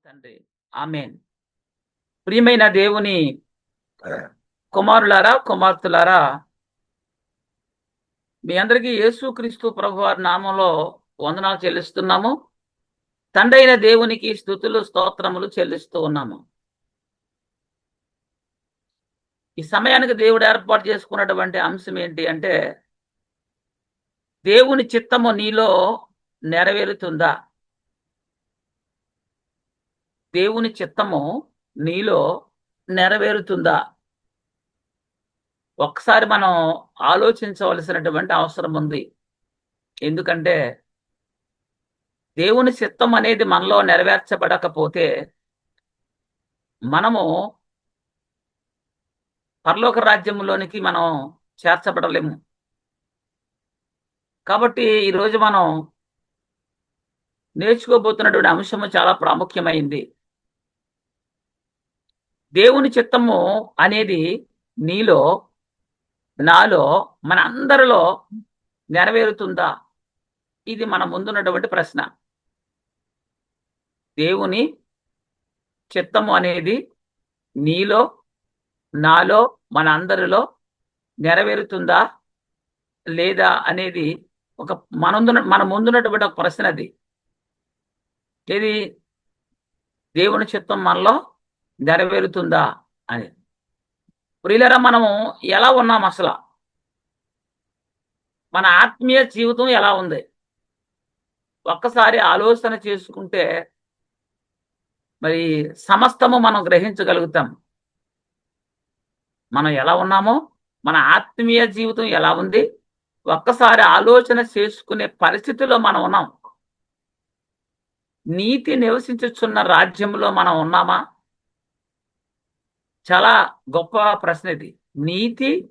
తండ్రి. ఆమేన్. ప్రియమైన దేవుని కుమారులారా, కుమార్తెలారా, మీ అందరికీ యేసుక్రీస్తు ప్రభువారి నామంలో వందనాలు చెల్లిస్తున్నాము. తండ్రైన దేవునికి స్తుతులు, స్తోత్రములు చెల్లిస్తూ ఉన్నాము. ఈ సమయానికి దేవుడు ఏర్పాటు చేసుకున్నటువంటి అంశం ఏంటి అంటే, దేవుని చిత్తము నీలో నెరవేరుతుందా? దేవుని చిత్తము నీలో నెరవేరుతుందా? ఒక్కసారి మనం ఆలోచించవలసినటువంటి అవసరం ఉంది. ఎందుకంటే దేవుని చిత్తం అనేది మనలో నెరవేర్చబడకపోతే మనము పరలోక రాజ్యంలోనికి మనం చేర్చబడలేము. కాబట్టి ఈరోజు మనం నేర్చుకోబోతున్నటువంటి అంశము చాలా ప్రాముఖ్యమైంది. దేవుని చిత్తము అనేది నీలో, నాలో, మన అందరిలో నెరవేరుతుందా? ఇది మన ముందున్నటువంటి ప్రశ్న. దేవుని చిత్తము అనేది నీలో, నాలో, మన అందరిలో నెరవేరుతుందా లేదా అనేది మన ముందున్నటువంటి ఒక ప్రశ్న. అది ఏది? దేవుని చిత్తం మనలో నెరవేరుతుందా అని. ప్రియులారా, మనము ఎలా ఉన్నాం అసలు? మన ఆత్మీయ జీవితం ఎలా ఉంది? ఒక్కసారి ఆలోచన చేసుకుంటే మరి సమస్తము మనం గ్రహించగలుగుతాం. మనం ఎలా ఉన్నామో, మన ఆత్మీయ జీవితం ఎలా ఉంది, ఒక్కసారి ఆలోచన చేసుకునే పరిస్థితిలో మనం ఉన్నాం. నీతి నివసించుచున్న రాజ్యంలో మనం ఉన్నామా? చాలా గొప్ప ప్రశ్న ఇది. నీతి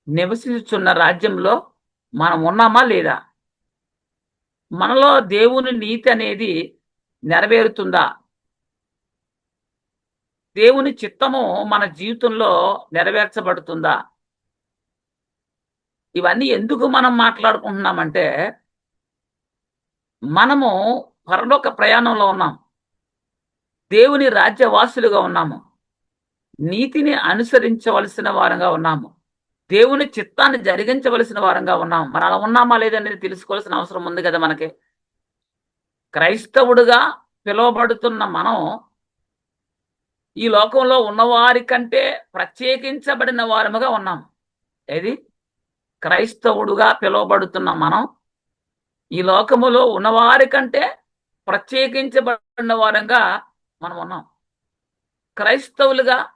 నివసించుచున్న రాజ్యంలో మనం ఉన్నామా లేదా? మనలో దేవుని నీతి అనేది నెరవేరుతుందా? దేవుని చిత్తము మన జీవితంలో నెరవేర్చబడుతుందా? ఇవన్నీ ఎందుకు మనం మాట్లాడుకుంటున్నామంటే, మనము పరలోక ప్రయాణంలో ఉన్నాం. దేవుని రాజ్యవాసులుగా ఉన్నాము. నీతిని అనుసరించవలసిన వారంగా ఉన్నాము. దేవుని చిత్తాన్ని జరిగించవలసిన వారంగా ఉన్నాము. మరి అలా ఉన్నామా లేదనేది తెలుసుకోవాల్సిన అవసరం ఉంది కదా మనకి. క్రైస్తవుడుగా పిలువబడుతున్న మనం ఈ లోకంలో ఉన్నవారి కంటే ప్రత్యేకించబడిన వారముగా ఉన్నాం. ఏది? క్రైస్తవుడుగా పిలువబడుతున్న మనం ఈ లోకములో ఉన్నవారి కంటే ప్రత్యేకించబడిన వారంగా మనం ఉన్నాం. క్రైస్తవులుగా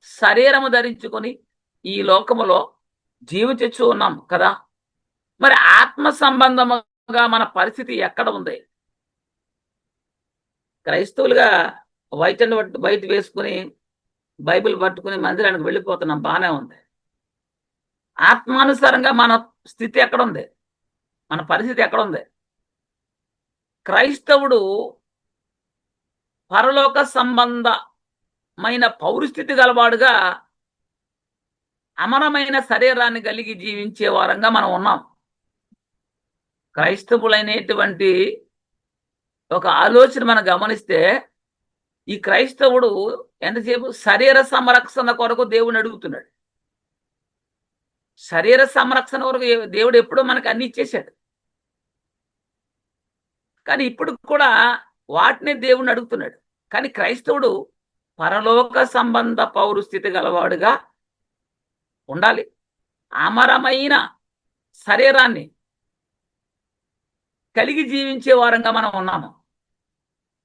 శరీరము ధరించుకొని ఈ లోకములో జీవించు ఉన్నాం కదా. మరి ఆత్మ సంబంధముగా మన పరిస్థితి ఎక్కడ ఉంది? క్రైస్తవులుగా వైట్ వేసుకుని బైబిల్ పట్టుకుని మందిరానికి వెళ్ళిపోతున్నాం, బాగానే ఉంది. ఆత్మానుసారంగా మన స్థితి ఎక్కడుంది? మన పరిస్థితి ఎక్కడుంది? క్రైస్తవుడు పరలోక సంబంధమైన పౌరస్థితి గలవాడుగా అమరమైన శరీరాన్ని కలిగి జీవించే వారంగా మనం ఉన్నాం. క్రైస్తవులైనటువంటి ఒక ఆలోచన మనం గమనిస్తే, ఈ క్రైస్తవుడు ఎంతసేపు శరీర సంరక్షణ కొరకు దేవుని అడుగుతున్నాడు. శరీర సంరక్షణ కొరకు దేవుడు ఎప్పుడో మనకు అన్ని ఇచ్చేశాడు. కానీ ఇప్పుడు కూడా వాటిని దేవుణ్ణి అడుగుతున్నాడు. కానీ క్రైస్తవుడు పరలోక సంబంధ పౌరస్థితి గలవాడుగా ఉండాలి. అమరమైన శరీరాన్ని కలిగి జీవించే వారంగా మనం ఉన్నాము.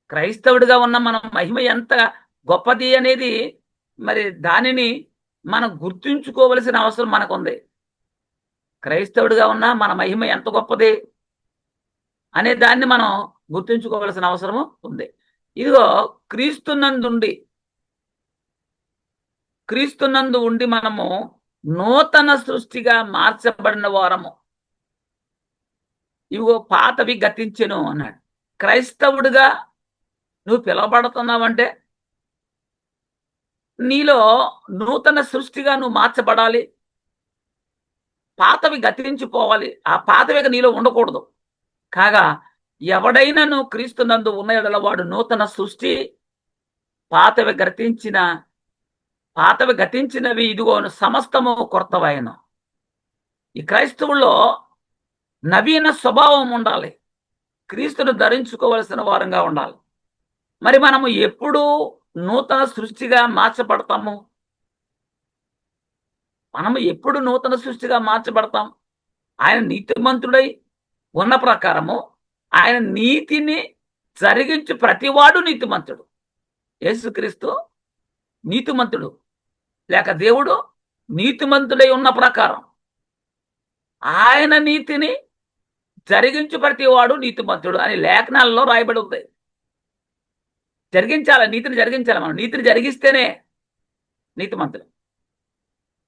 క్రైస్తవుడిగా ఉన్న మనం మహిమ ఎంత గొప్పది అనేది మరి దానిని మనం గుర్తుంచుకోవలసిన అవసరం మనకుంది. క్రైస్తవుడిగా ఉన్న మన మహిమ ఎంత గొప్పది అనే దాన్ని మనం గుర్తుంచుకోవలసిన అవసరము ఉంది. ఇదిగో క్రీస్తునందు ఉండి మనము నూతన సృష్టిగా మార్చబడిన వారము. ఇవిగో పాతవి గతించెను అన్నాడు. క్రైస్తవుడిగా నువ్వు పిలువబడుతున్నావంటే నీలో నూతన సృష్టిగా నువ్వు మార్చబడాలి. పాతవి గతించిపోవాలి. ఆ పాతవిగా నీలో ఉండకూడదు. కాగా ఎవడైనాను క్రీస్తునందు ఉన్న యెడల వాడు నూతన సృష్టి, పాతవి గతించిన పాతవి గతించినవి ఇదిగోను సమస్తము కొత్తవైన. ఈ క్రైస్తవుల్లో నవీన స్వభావం ఉండాలి. క్రీస్తును ధరించుకోవలసిన వారంగా ఉండాలి. మరి మనము ఎప్పుడు నూతన సృష్టిగా మార్చబడతాము? మనము ఎప్పుడు నూతన సృష్టిగా మార్చబడతాం? ఆయన నీతిమంతుడై ఉన్న ప్రకారము ఆయన నీతిని జరిగించు ప్రతివాడు నీతిమంతుడు. యేసుక్రీస్తు నీతిమంతుడు, లేక దేవుడు నీతిమంతుడై ఉన్న ప్రకారం ఆయన నీతిని జరిగించు ప్రతివాడు నీతిమంతుడు అని లేఖనాల్లో రాయబడి ఉంది. జరిగించాలి, నీతిని జరిగించాలి. మనం నీతిని జరిగిస్తేనే నీతిమంతుడు.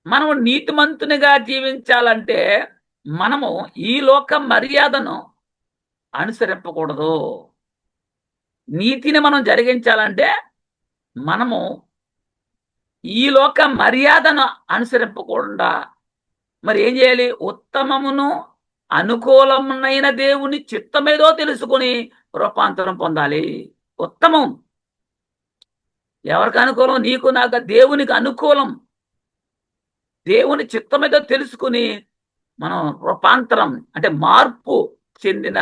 మనము నీతిమంతునిగా జీవించాలంటే మనము ఈ లోక మర్యాదను అనుసరింపకూడదు. నీతిని మనం జరిగించాలంటే మనము ఈ లోక మర్యాదను అనుసరింపకుండా మరి ఏం చేయాలి? ఉత్తమమును అనుకూలమునైన దేవుని చిత్తమేదో తెలుసుకుని రూపాంతరం పొందాలి. ఉత్తమం ఎవరికి అనుకూలం? నీకు నాకు దేవునికి అనుకూలం. దేవుని చిత్తమేదో తెలుసుకుని మనం రూపాంతరం అంటే మార్పు చెందిన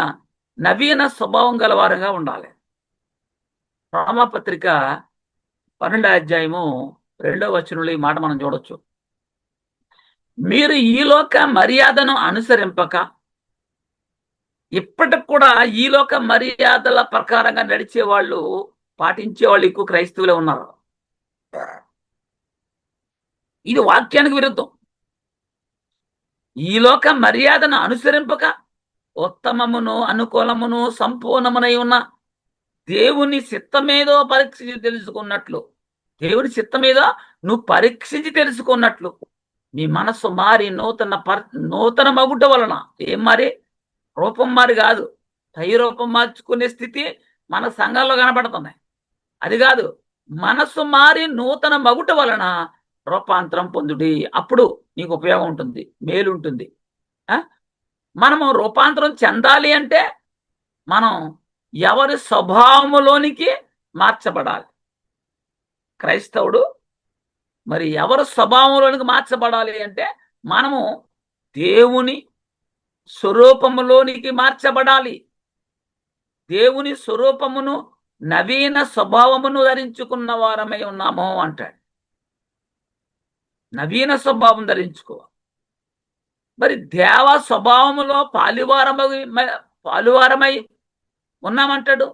నవీన స్వభావం గలవారుగా ఉండాలి. రోమాపత్రిక 12వ అధ్యాయము 2వ వచనంలో ఈ మాట మనం చూడొచ్చు. మీరు ఈ లోక మర్యాదను అనుసరింపక ఇప్పటికి కూడా ఈ లోక మర్యాదల ప్రకారంగా నడిచే వాళ్ళు, పాటించే వాళ్ళు ఎక్కువ క్రైస్తవులే ఉన్నారు. ఇది వాక్యానికి విరుద్ధం. ఈ లోక మర్యాదను అనుసరింపక ఉత్తమమును అనుకూలమును సంపూర్ణమునై ఉన్న దేవుని చిత్తమేదో పరీక్షించి తెలుసుకున్నట్లు, దేవుని చిత్తమేదో నువ్వు పరీక్షించి తెలుసుకున్నట్లు నీ మనస్సు మారి నూతన మగుట వలన ఏం మారి? రూపం మారి కాదు, పై రూపం మార్చుకునే స్థితి మన సంఘంలో కనబడుతున్నాయి. అది కాదు, మనస్సు మారి నూతన మగుట వలన రూపాంతరం పొందుడి. అప్పుడు నీకు ఉపయోగం ఉంటుంది, మేలు ఉంటుంది. మనము రూపాంతరం చెందాలి అంటే మనం ఎవరి స్వభావములోనికి మార్చబడాలి. క్రైస్తవుడు మరి ఎవరి స్వభావంలోనికి మార్చబడాలి అంటే మనము దేవుని స్వరూపములోనికి మార్చబడాలి. దేవుని స్వరూపమును నవీన స్వభావమును ధరించుకున్న వారమై ఉన్నాము అంటాడు. నవీన స్వభావం ధరించుకో. మరి దేవ స్వభావములో పాలువారమై ఉన్నామంటాడు.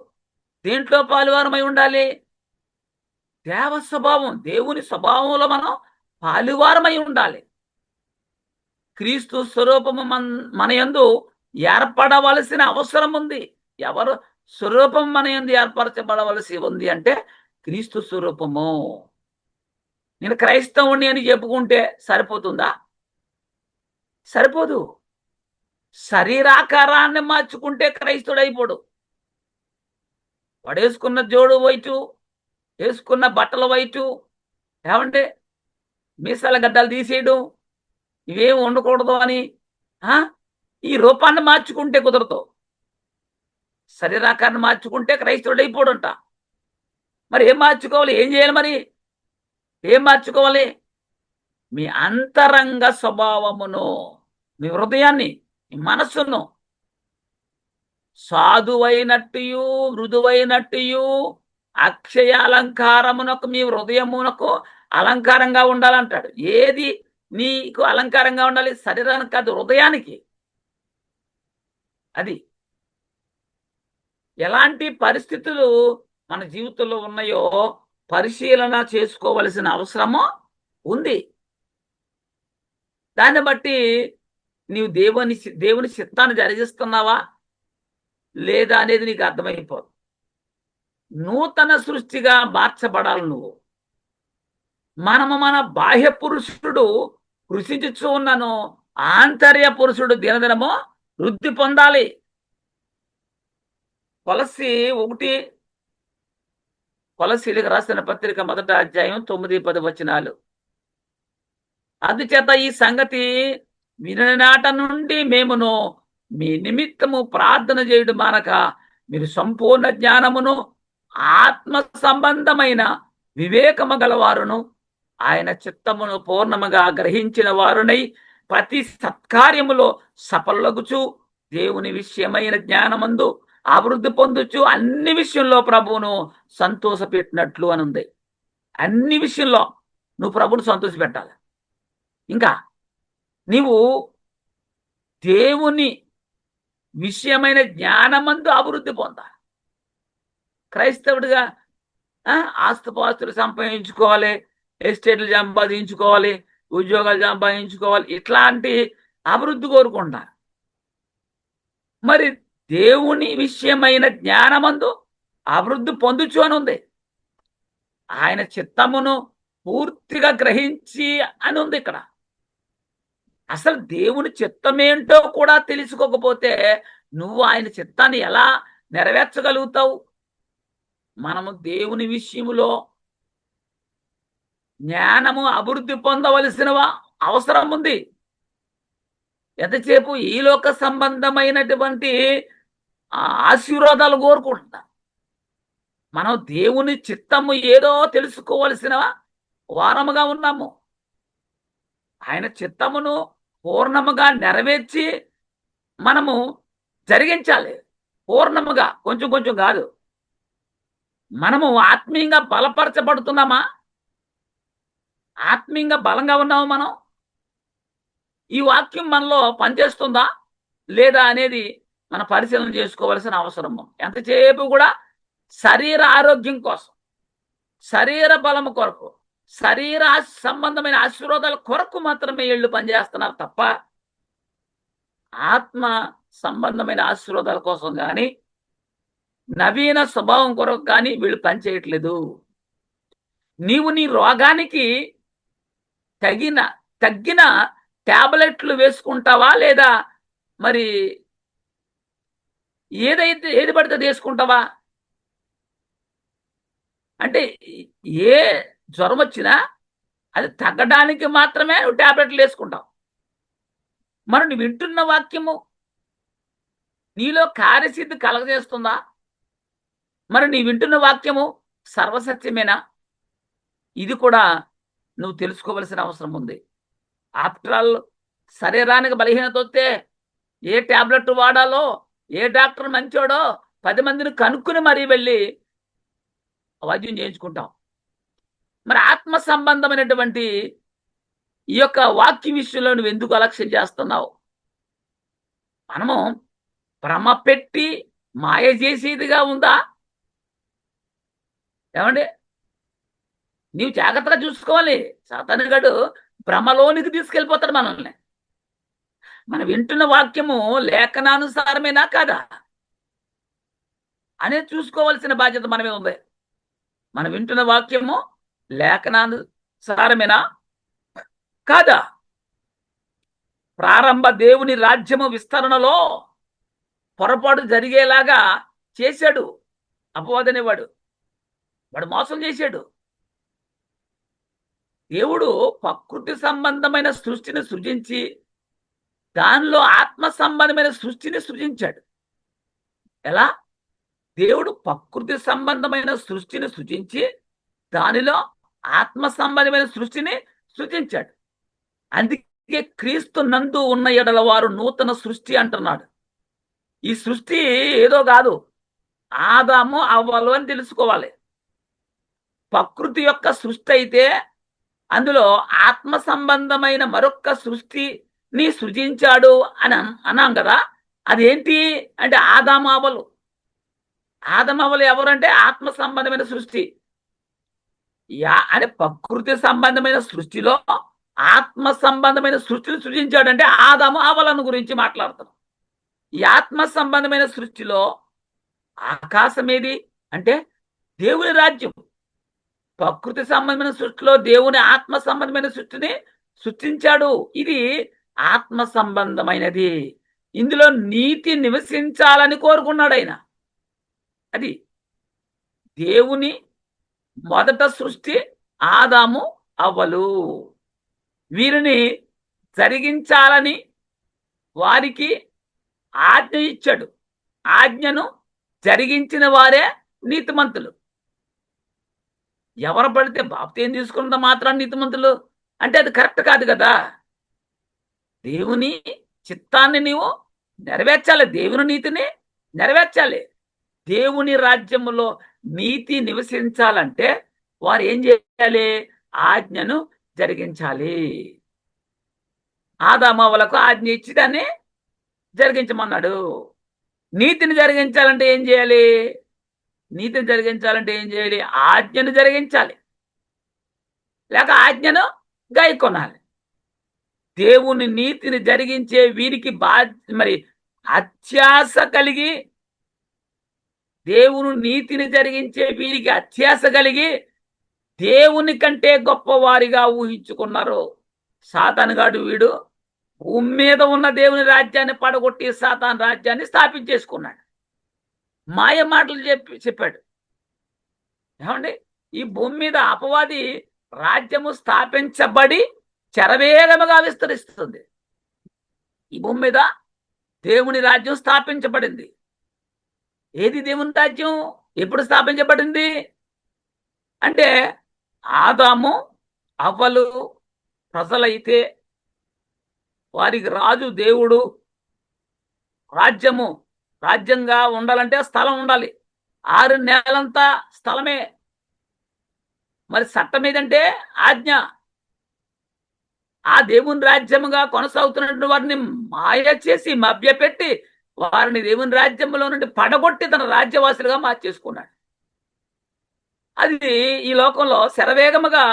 దేంట్లో పాలువారమై ఉండాలి? దేవ స్వభావం, దేవుని స్వభావంలో మనం పాలువారమై ఉండాలి. క్రీస్తు స్వరూపము మన యందు ఏర్పడవలసిన అవసరం ఉంది. ఎవరు స్వరూపం మన యందు ఏర్పరచబడవలసి ఉంది అంటే క్రీస్తు స్వరూపము. నేను క్రైస్తవుని అని చెప్పుకుంటే సరిపోతుందా? సరిపోదు. శరీరాకారాన్ని మార్చుకుంటే క్రైస్తవుడు అయిపోడు. పడేసుకున్న జోడు వైటు, వేసుకున్న బట్టల వైటు, ఏమంటే మీసాల గడ్డలు తీసేయడం, ఇవేమి ఉండకూడదు అని ఈ రూపాన్ని మార్చుకుంటే కుదరదు. శరీరాకారాన్ని మార్చుకుంటే క్రైస్తవుడు అయిపోడంట. మరి ఏం మార్చుకోవాలి? ఏం చేయాలి? మరి ఏం మార్చుకోవాలి? మీ అంతరంగ స్వభావమును, మీ హృదయాన్ని, మీ మనస్సును సాధువైనట్టు మృదువైనట్టు అక్షయ అలంకారమునకు మీ హృదయమునకు అలంకారంగా ఉండాలంటాడు. ఏది నీకు అలంకారంగా ఉండాలి? శరీరానికి కాదు, హృదయానికి. అది ఎలాంటి పరిస్థితులు మన జీవితంలో ఉన్నాయో పరిశీలన చేసుకోవలసిన అవసరము ఉంది. దాన్ని బట్టి నీవు దేవుని చిత్తాన్ని జరిగిస్తున్నావా లేదా అనేది నీకు అర్థమైపోదు. నూతన సృష్టిగా మార్చబడాలి నువ్వు. మన బాహ్య పురుషుడు కృషించుచూ ఉన్నాను, ఆంతర్య పురుషుడు దినదినము వృద్ధి పొందాలి. కొలసీలకు రాసిన పత్రిక 1వ అధ్యాయం 9-10 వచనాలు. అందుచేత ఈ సంగతి విననాట నుండి మేమును మీ నిమిత్తము ప్రార్థన చేయుడు మానక మీరు సంపూర్ణ జ్ఞానమును ఆత్మ సంబంధమైన వివేకము గలవారును ఆయన చిత్తమును పూర్ణముగా గ్రహించిన వారునై ప్రతి సత్కార్యములో సఫలగుచు దేవుని విషయమైన జ్ఞానమందు అభివృద్ధి పొందుచు అన్ని విషయంలో ప్రభువును సంతోషపెట్టినట్లు అని ఉంది. అన్ని విషయంలో నువ్వు ప్రభువును సంతోషపెట్టాలి. ఇంకా నీవు దేవుని విషయమైన జ్ఞానమందు అభివృద్ధి పొందాలి. క్రైస్తవుడిగా ఆస్తుపాస్తులు సంపాదించుకోవాలి, ఎస్టేట్లు సంపాదించుకోవాలి, ఉద్యోగాలు సంపాదించుకోవాలి, ఇట్లాంటి అభివృద్ధి కోరుకుంటారు. మరి దేవుని విషయమైన జ్ఞానమందు అభివృద్ధి పొందుచు అని ఉంది. ఆయన చిత్తమును పూర్తిగా గ్రహించి అని ఉంది ఇక్కడ. అసలు దేవుని చిత్తమేంటో కూడా తెలుసుకోకపోతే నువ్వు ఆయన చిత్తాన్ని ఎలా నెరవేర్చగలుగుతావు? మనము దేవుని విషయములో జ్ఞానము అభివృద్ధి పొందవలసిన అవసరం ఉంది. ఎంతసేపు ఈ లోక సంబంధమైనటువంటి ఆశీర్వాదాలు కోరుకుంటా మనం దేవుని చిత్తము ఏదో తెలుసుకోవలసిన వారముగా ఉన్నాము. ఆయన చిత్తమును పూర్ణముగా నెరవేర్చి మనము జరిగించాలి. పూర్ణముగా, కొంచెం కొంచెం కాదు. మనము ఆత్మీయంగా బలపరచబడుతున్నామా? ఆత్మీయంగా బలంగా ఉన్నాము మనం? ఈ వాక్యం మనలో పనిచేస్తుందా లేదా అనేది మన పరిశీలన చేసుకోవాల్సిన అవసరం. ఎంతసేపు కూడా శరీర ఆరోగ్యం కోసం, శరీర బలము కొరకు, శరీర సంబంధమైన ఆశీర్వాదాల కొరకు మాత్రమే వీళ్ళు పనిచేస్తున్నారు తప్ప ఆత్మ సంబంధమైన ఆశీర్వాదాల కోసం కానీ నవీన స్వభావం కొరకు కానీ వీళ్ళు పనిచేయట్లేదు. నీవు నీ రోగానికి తగ్గిన టాబ్లెట్లు వేసుకుంటావా లేదా మరి ఏది పడితే తీసుకుంటావా? అంటే ఏ జ్వరం వచ్చినా అది తగ్గడానికి మాత్రమే నువ్వు టాబ్లెట్లు వేసుకుంటావు. మరి నువ్వు వింటున్న వాక్యము నీలో కార్యసిద్ధి కలగజేస్తుందా? మరి నీ వింటున్న వాక్యము సర్వసత్యమేనా? ఇది కూడా నువ్వు తెలుసుకోవలసిన అవసరం ఉంది. ఆఫ్టర్ ఆల్ శరీరానికి బలహీనత వస్తే ఏ టాబ్లెట్ వాడాలో, ఏ డాక్టర్ మంచోడో 10 మందిని కనుక్కుని మరీ వెళ్ళి వైద్యం చేయించుకుంటాం. మరి ఆత్మ సంబంధమైనటువంటి ఈ యొక్క వాక్య విషయంలో నువ్వు ఎందుకు అలక్ష్యం చేస్తున్నావు? మనము భ్రమ పెట్టి మాయ చేసేదిగా ఉందా? ఏమండి, నీవు జాగ్రత్తగా చూసుకోవాలి. సాతానుగాడు భ్రమలోనికి తీసుకెళ్ళిపోతాడు మనల్ని. మనం వింటున్న వాక్యము లేఖనానుసారమేనా కాదా అనేది చూసుకోవాల్సిన బాధ్యత మనమే ఉంది. మనం వింటున్న వాక్యము లేఖనానుసారమేనా కాదా? ప్రారంభ దేవుని రాజ్యము విస్తరణలో పొరపాటు జరిగేలాగా చేశాడు అపవాదనేవాడు. వాడు మోసం చేశాడు. దేవుడు ప్రకృతి సంబంధమైన సృష్టిని సృజించి దానిలో ఆత్మ సంబంధమైన సృష్టిని సృజించాడు. ఎలా? దేవుడు ప్రకృతి సంబంధమైన సృష్టిని సృజించి దానిలో ఆత్మ సంబంధమైన సృష్టిని సృజించాడు. అందుకే క్రీస్తు నందు ఉన్న ఎడల వారు నూతన సృష్టి అంటున్నాడు. ఈ సృష్టి ఏదో కాదు, ఆదాము అవ్వలు అని తెలుసుకోవాలి. ప్రకృతి యొక్క సృష్టి అయితే అందులో ఆత్మ సంబంధమైన మరొక సృష్టిని సృజించాడు అని అన్నాం కదా. అదేంటి అంటే ఆదాము అవ్వలు. ఆదాము అవ్వలు ఎవరంటే ఆత్మ సంబంధమైన సృష్టి. అంటే ప్రకృతి సంబంధమైన సృష్టిలో ఆత్మ సంబంధమైన సృష్టిని సృజించాడంటే ఆదాము అవ్వలను గురించి మాట్లాడుతాం. ఈ ఆత్మ సంబంధమైన సృష్టిలో ఆకాశం ఏది అంటే దేవుని రాజ్యం. ప్రకృతి సంబంధమైన సృష్టిలో దేవుని ఆత్మ సంబంధమైన సృష్టిని సృష్టించాడు. ఇది ఆత్మ సంబంధమైనది. ఇందులో నీతి నివసించాలని కోరుకున్నాడు ఆయన. అది దేవుని మొదట సృష్టి ఆదాము అవ్వలు. వీరిని జరిగించాలని వారికి ఆజ్ఞ ఇచ్చాడు. ఆజ్ఞను జరిగించిన వారే నీతిమంతులు. ఎవరు పడితే బాప్తీసం తీసుకున్నంత మాత్రాన నీతిమంతులు అంటే అది కరెక్ట్ కాదు కదా. దేవుని చిత్తాన్ని నీవు నెరవేర్చాలి, దేవుని నీతిని నెరవేర్చాలి. దేవుని రాజ్యములో నీతి నివసించాలంటే వారు ఏం చేయాలి? ఆజ్ఞను జరిగించాలి. ఆదామవ్వలకు ఆజ్ఞ ఇచ్చి దాన్ని జరిగించమన్నాడు. నీతిని జరిగించాలంటే ఏం చేయాలి? నీతిని జరిగించాలంటే ఏం చేయాలి? ఆజ్ఞను జరిగించాలి, లేక ఆజ్ఞను గైకొనాలి. దేవుని నీతిని జరిగించే వీరికి మరి అత్యాస కలిగి, దేవుని నీతిని జరిగించే వీరికి అత్యాస కలిగి దేవుని కంటే గొప్పవారిగా ఊహించుకున్నారు. సాతానుగాడు వీడు భూమి మీద ఉన్న దేవుని రాజ్యాన్ని పడగొట్టి సాతాను రాజ్యాన్ని స్థాపించేసుకున్నాడు. మాయ మాటలు చెప్పాడు. ఏమండి, ఈ భూమి మీద అపవాది రాజ్యము స్థాపించబడి శరవేగముగా విస్తరిస్తుంది. ఈ భూమి మీద దేవుని రాజ్యం స్థాపించబడింది. ఏది దేవుని రాజ్యం? ఎప్పుడు స్థాపించబడింది అంటే ఆదాము అవ్వలు ప్రజలైతే వారికి రాజు దేవుడు. రాజ్యంగా ఉండాలంటే స్థలం ఉండాలి. 6 నెలలంతా స్థలమే. మరి చట్టం ఏదంటే ఆజ్ఞ. ఆ దేవుని రాజ్యముగా కొనసాగుతున్నటువంటి వారిని మాయ చేసి మభ్యపెట్టి వారిని దేవుని రాజ్యంలో నుండి పడగొట్టి తన రాజ్యవాసులుగా మార్చేసుకున్నాడు. అది ఈ లోకంలో శరవేగముగా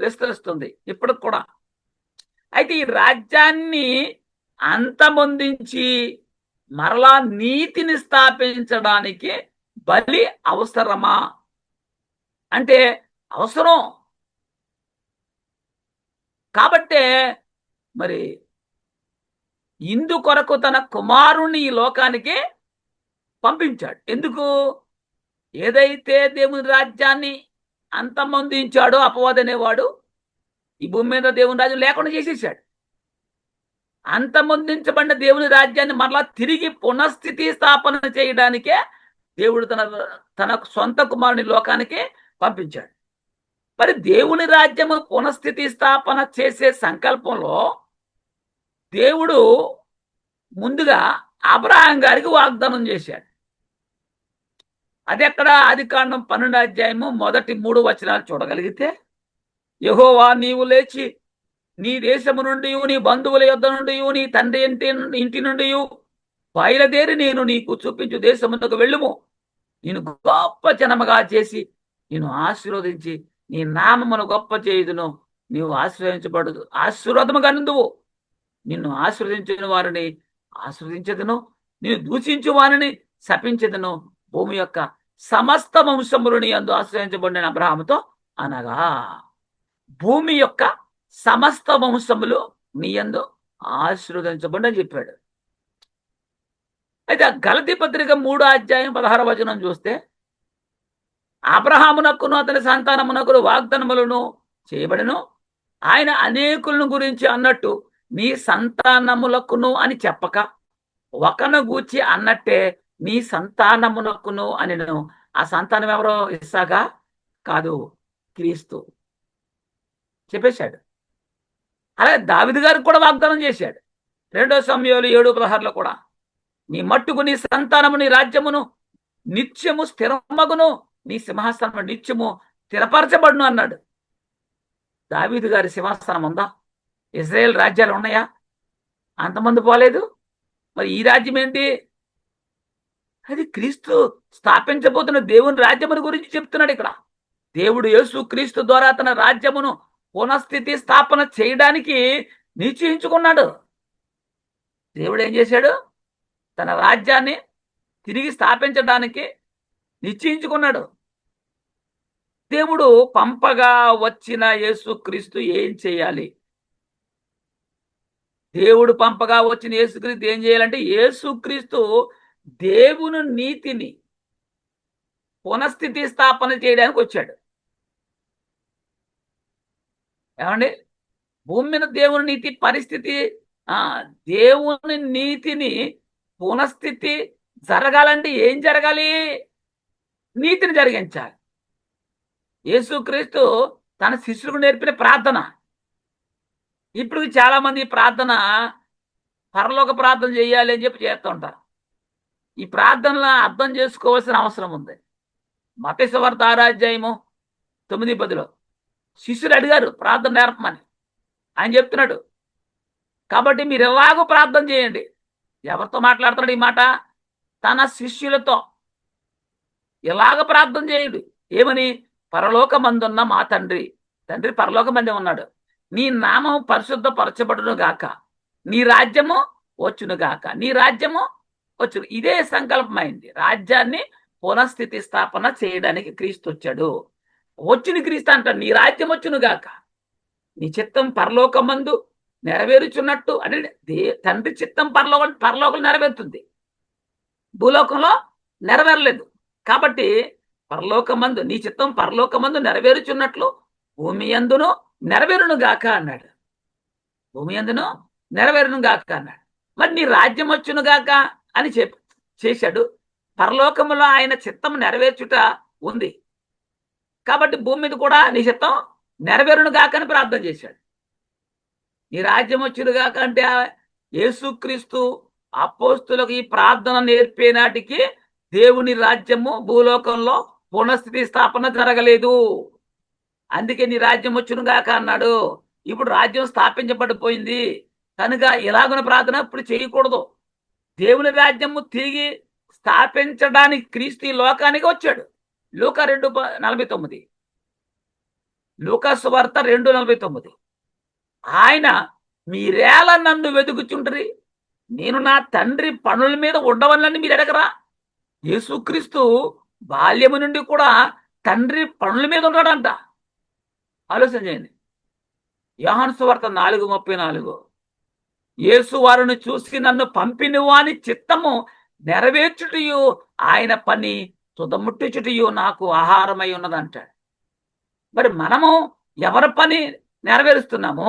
విస్తరిస్తుంది ఇప్పటికి కూడా. అయితే ఈ రాజ్యాన్ని అంతమొందించి మరలా నీతిని స్థాపించడానికి బలి అవసరమా అంటే అవసరం. కాబట్టే మరి ఇందుకొరకు తన కుమారుణ్ణి ఈ లోకానికి పంపించాడు. ఎందుకు? ఏదైతే దేవుని రాజ్యాన్ని అంతమొందించాడో అపవాదనేవాడు ఈ భూమి మీద దేవుని రాజ్యం లేకుండా చేసేసాడు. అంతమొందించబడిన దేవుని రాజ్యాన్ని మరలా తిరిగి పునఃస్థితి స్థాపన చేయడానికే దేవుడు తన సొంత కుమారుని లోకానికి పంపించాడు. మరి దేవుని రాజ్యము పునఃస్థితి స్థాపన చేసే సంకల్పంలో దేవుడు ముందుగా అబ్రహాం గారికి వాగ్దానం చేశాడు. అది ఎక్కడ? ఆదికాండం 12వ అధ్యాయము మొదటి 3 వచనాలు చూడగలిగితే, యెహోవా నీవు లేచి నీ దేశము నుండి, నీ బంధువుల యొద్ద నుండి, నీ తండ్రి ఇంటి నుండి బయలుదేరి నేను నీకు చూపించు దేశమునకు వెళ్ళుము. నేను గొప్ప జనముగా చేసి నేను ఆశీర్వదించి నీ నామమును గొప్ప చేయుదును. నీవు ఆశీర్వాదముగా నుందువు. నిన్ను ఆశీర్వదించిన వారిని ఆశీర్వదించదును, నిన్ను దూషించు వారిని శపించదును. భూమి యొక్క సమస్త వంశములు నీ యందు ఆశ్రయించబడిన అబ్రహాముతో అనగా, భూమి యొక్క సమస్త వంశములు నీ యందు ఆశీర్వదించబడి అని చెప్పాడు. అయితే గలతీ పత్రిక 3వ అధ్యాయం 16వ వచనం చూస్తే, అబ్రహామునకును అతని సంతానమునకును వాగ్దానములను చేయబడను. ఆయన అనేకులను గురించి అన్నట్టు నీ సంతానములకును అని చెప్పక, ఒకను గూర్చి అన్నట్టే నీ సంతానమునకును అని. ఆ సంతానం ఎవరో? ఇస్సాకా కాదు, క్రీస్తు చెప్పేశాడు. అలాగే దావీదు గారికి కూడా వాగ్దానం చేశాడు. 2 సమూయేలు 7:16లో కూడా, నీ మట్టుకు నీ సంతానము నీ రాజ్యమును నిత్యము స్థిరమగును, నీ సింహాసనము నిత్యము స్థిరపరచబడును అన్నాడు. దావీదు గారి సింహాసనం ఉందా? ఇజ్రాయేల్ రాజ్యాలు ఉన్నాయా? అంతమంది పోలేదు. మరి ఈ రాజ్యం ఏంటి? అది క్రీస్తు స్థాపించబోతున్న దేవుని రాజ్యమును గురించి చెప్తున్నాడు ఇక్కడ. దేవుడు యేసు క్రీస్తు ద్వారా తన రాజ్యమును పునఃస్థితి స్థాపన చేయడానికి నిశ్చయించుకున్నాడు. దేవుడు ఏం చేశాడు? తన రాజ్యాన్ని తిరిగి స్థాపించడానికి నిశ్చయించుకున్నాడు. దేవుడు పంపగా వచ్చిన యేసుక్రీస్తు ఏం చేయాలి? దేవుడు పంపగా వచ్చిన యేసుక్రీస్తు ఏం చేయాలంటే, యేసుక్రీస్తు దేవుని నీతిని పునఃస్థితి స్థాపన చేయడానికి వచ్చాడు. ఏమండి, భూమి మీద దేవుని నీతి పరిస్థితి, దేవుని నీతిని పునఃస్థితి జరగాలంటే ఏం జరగాలి? నీతిని జరిగించాలి. యేసుక్రీస్తు తన శిష్యులకు నేర్పిన ప్రార్థన. ఇప్పుడు చాలా మంది ప్రార్థన పరలోక ప్రార్థన చేయాలి అని చెప్పి చేస్తూ ఉంటారు. ఈ ప్రార్థనలో అర్థం చేసుకోవాల్సిన అవసరం ఉంది. మత్తయి సువార్త 6:9-10 శిష్యులు అడిగారు ప్రార్థన నేర్పమని. ఆయన చెప్తున్నాడు, కాబట్టి మీరు ఎలాగో ప్రార్థన చేయండి. ఎవరితో మాట్లాడుతున్నాడు ఈ మాట? తన శిష్యులతో. ఎలాగ ప్రార్థన చేయండి? ఏమని? పరలోకమందున్న మా తండ్రి. తండ్రి పరలోకమందే ఉన్నాడు. నీ నామం పరిశుద్ధపరచబడును గాక, నీ రాజ్యము వచ్చును గాక, నీ రాజ్యము వచ్చును. ఇదే సంకల్పమైంది. రాజ్యాన్ని పునఃస్థితి స్థాపన చేయడానికి క్రీస్తు వచ్చాడు. వచ్చిన క్రీస్తు అంటాడు, నీ రాజ్యం వచ్చును గాక, నీ చిత్తం పరలోకమందు నెరవేరుచున్నట్టు. అంటే తండ్రి చిత్తం పరలోకం నెరవేరుతుంది, భూలోకంలో నెరవేరలేదు. కాబట్టి పరలోకమందు నీ చిత్తం పరలోకమందు నెరవేరుచున్నట్లు భూమి యందును నెరవేరును గాక అన్నాడు. భూమి యందును నెరవేరును గాక అన్నాడు. మరి నీ రాజ్యం వచ్చును గాక అని చేశాడు. పరలోకములో ఆయన చిత్తం నెరవేర్చుట ఉంది. కాబట్టి భూమి మీద కూడా నీ చిత్తం నెరవేరును గాక అని ప్రార్థన చేశాడు. నీ రాజ్యం వచ్చును గాక అంటే యేసుక్రీస్తు అపోస్తులకు ఈ ప్రార్థన నేర్పే నాటికి దేవుని రాజ్యము భూలోకంలో పునఃస్థితి స్థాపన జరగలేదు. అందుకే నీ రాజ్యం వచ్చును గాక అన్నాడు. ఇప్పుడు రాజ్యం స్థాపించబడిపోయింది కనుక ఇలాగున ప్రార్థన ఇప్పుడు చేయకూడదు. దేవుని రాజ్యము తిరిగి స్థాపించడానికి క్రీస్తు లోకానికి వచ్చాడు. లూకా 2:49, లూకా సువార్త 2:49. ఆయన మీరేలా నన్ను వెతుకుచుంటరి, నేను నా తండ్రి పనుల మీద ఉండవలని మీరు ఎడగరా? యేసుక్రీస్తు బాల్యము నుండి కూడా తండ్రి పనుల మీద ఉన్నాడంట. ఆలోచన చేయండి. యోహాను సువార్త 4:34, యేసు వారిని చూసి నన్ను పంపిన వాని చిత్తము నెరవేర్చుటయు ఆయన పని తుదముట్టుచుటయు నాకు ఆహారమై ఉన్నదంటాడు. మరి మనము ఎవరి పని నెరవేరుస్తున్నాము?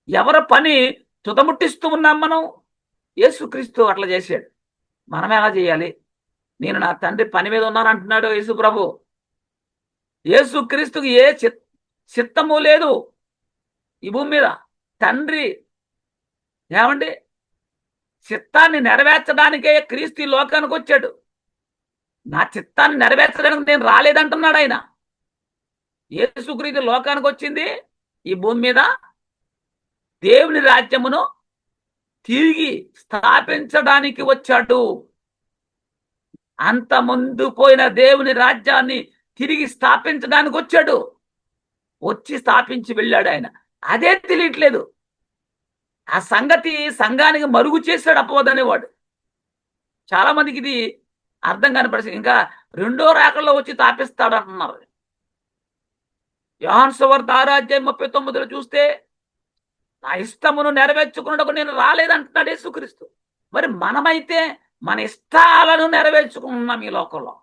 ఎవరి పని తుదముట్టిస్తూ ఉన్నాం మనం? యేసుక్రీస్తు అట్లా చేశాడు. మనం ఎలా చేయాలి? నేను నా తండ్రి పని మీద ఉన్నాను అంటున్నాడు యేసు ప్రభు. యేసుక్రీస్తుకి ఏ చిత్తము లేదు ఈ భూమి మీద. తండ్రి ఏమండి చిత్తాన్ని నెరవేర్చడానికే క్రీస్తు లోకానికి వచ్చాడు. నా చిత్తాన్ని నెరవేర్చడానికి నేను రాలేదంటున్నాడు ఆయన. యేసుక్రీస్తు లోకానికి వచ్చింది ఈ భూమి మీద దేవుని రాజ్యమును తిరిగి స్థాపించడానికి వచ్చాడు. అంత ముందు పోయిన దేవుని రాజ్యాన్ని తిరిగి స్థాపించడానికి వచ్చాడు. వచ్చి స్థాపించి వెళ్ళాడు ఆయన. అదే తెలియట్లేదు. ఆ సంగతి సంఘానికి మరుగు చేశాడు అపవాదనేవాడు. చాలా మందికి ఇది అర్థం కాని పరిస్థితి. ఇంకా రెండో రాకల్లో వచ్చి స్థాపిస్తాడు అంటున్నారు. యోహాను సువార్త 6:39 చూస్తే నా ఇష్టమును నెరవేర్చుకున్నకు నేను రాలేదంటున్నాడు యేసుక్రీస్తు. మరి మనమైతే మన ఇష్టాలను నెరవేర్చుకుంటున్నాం ఈ లోకంలో.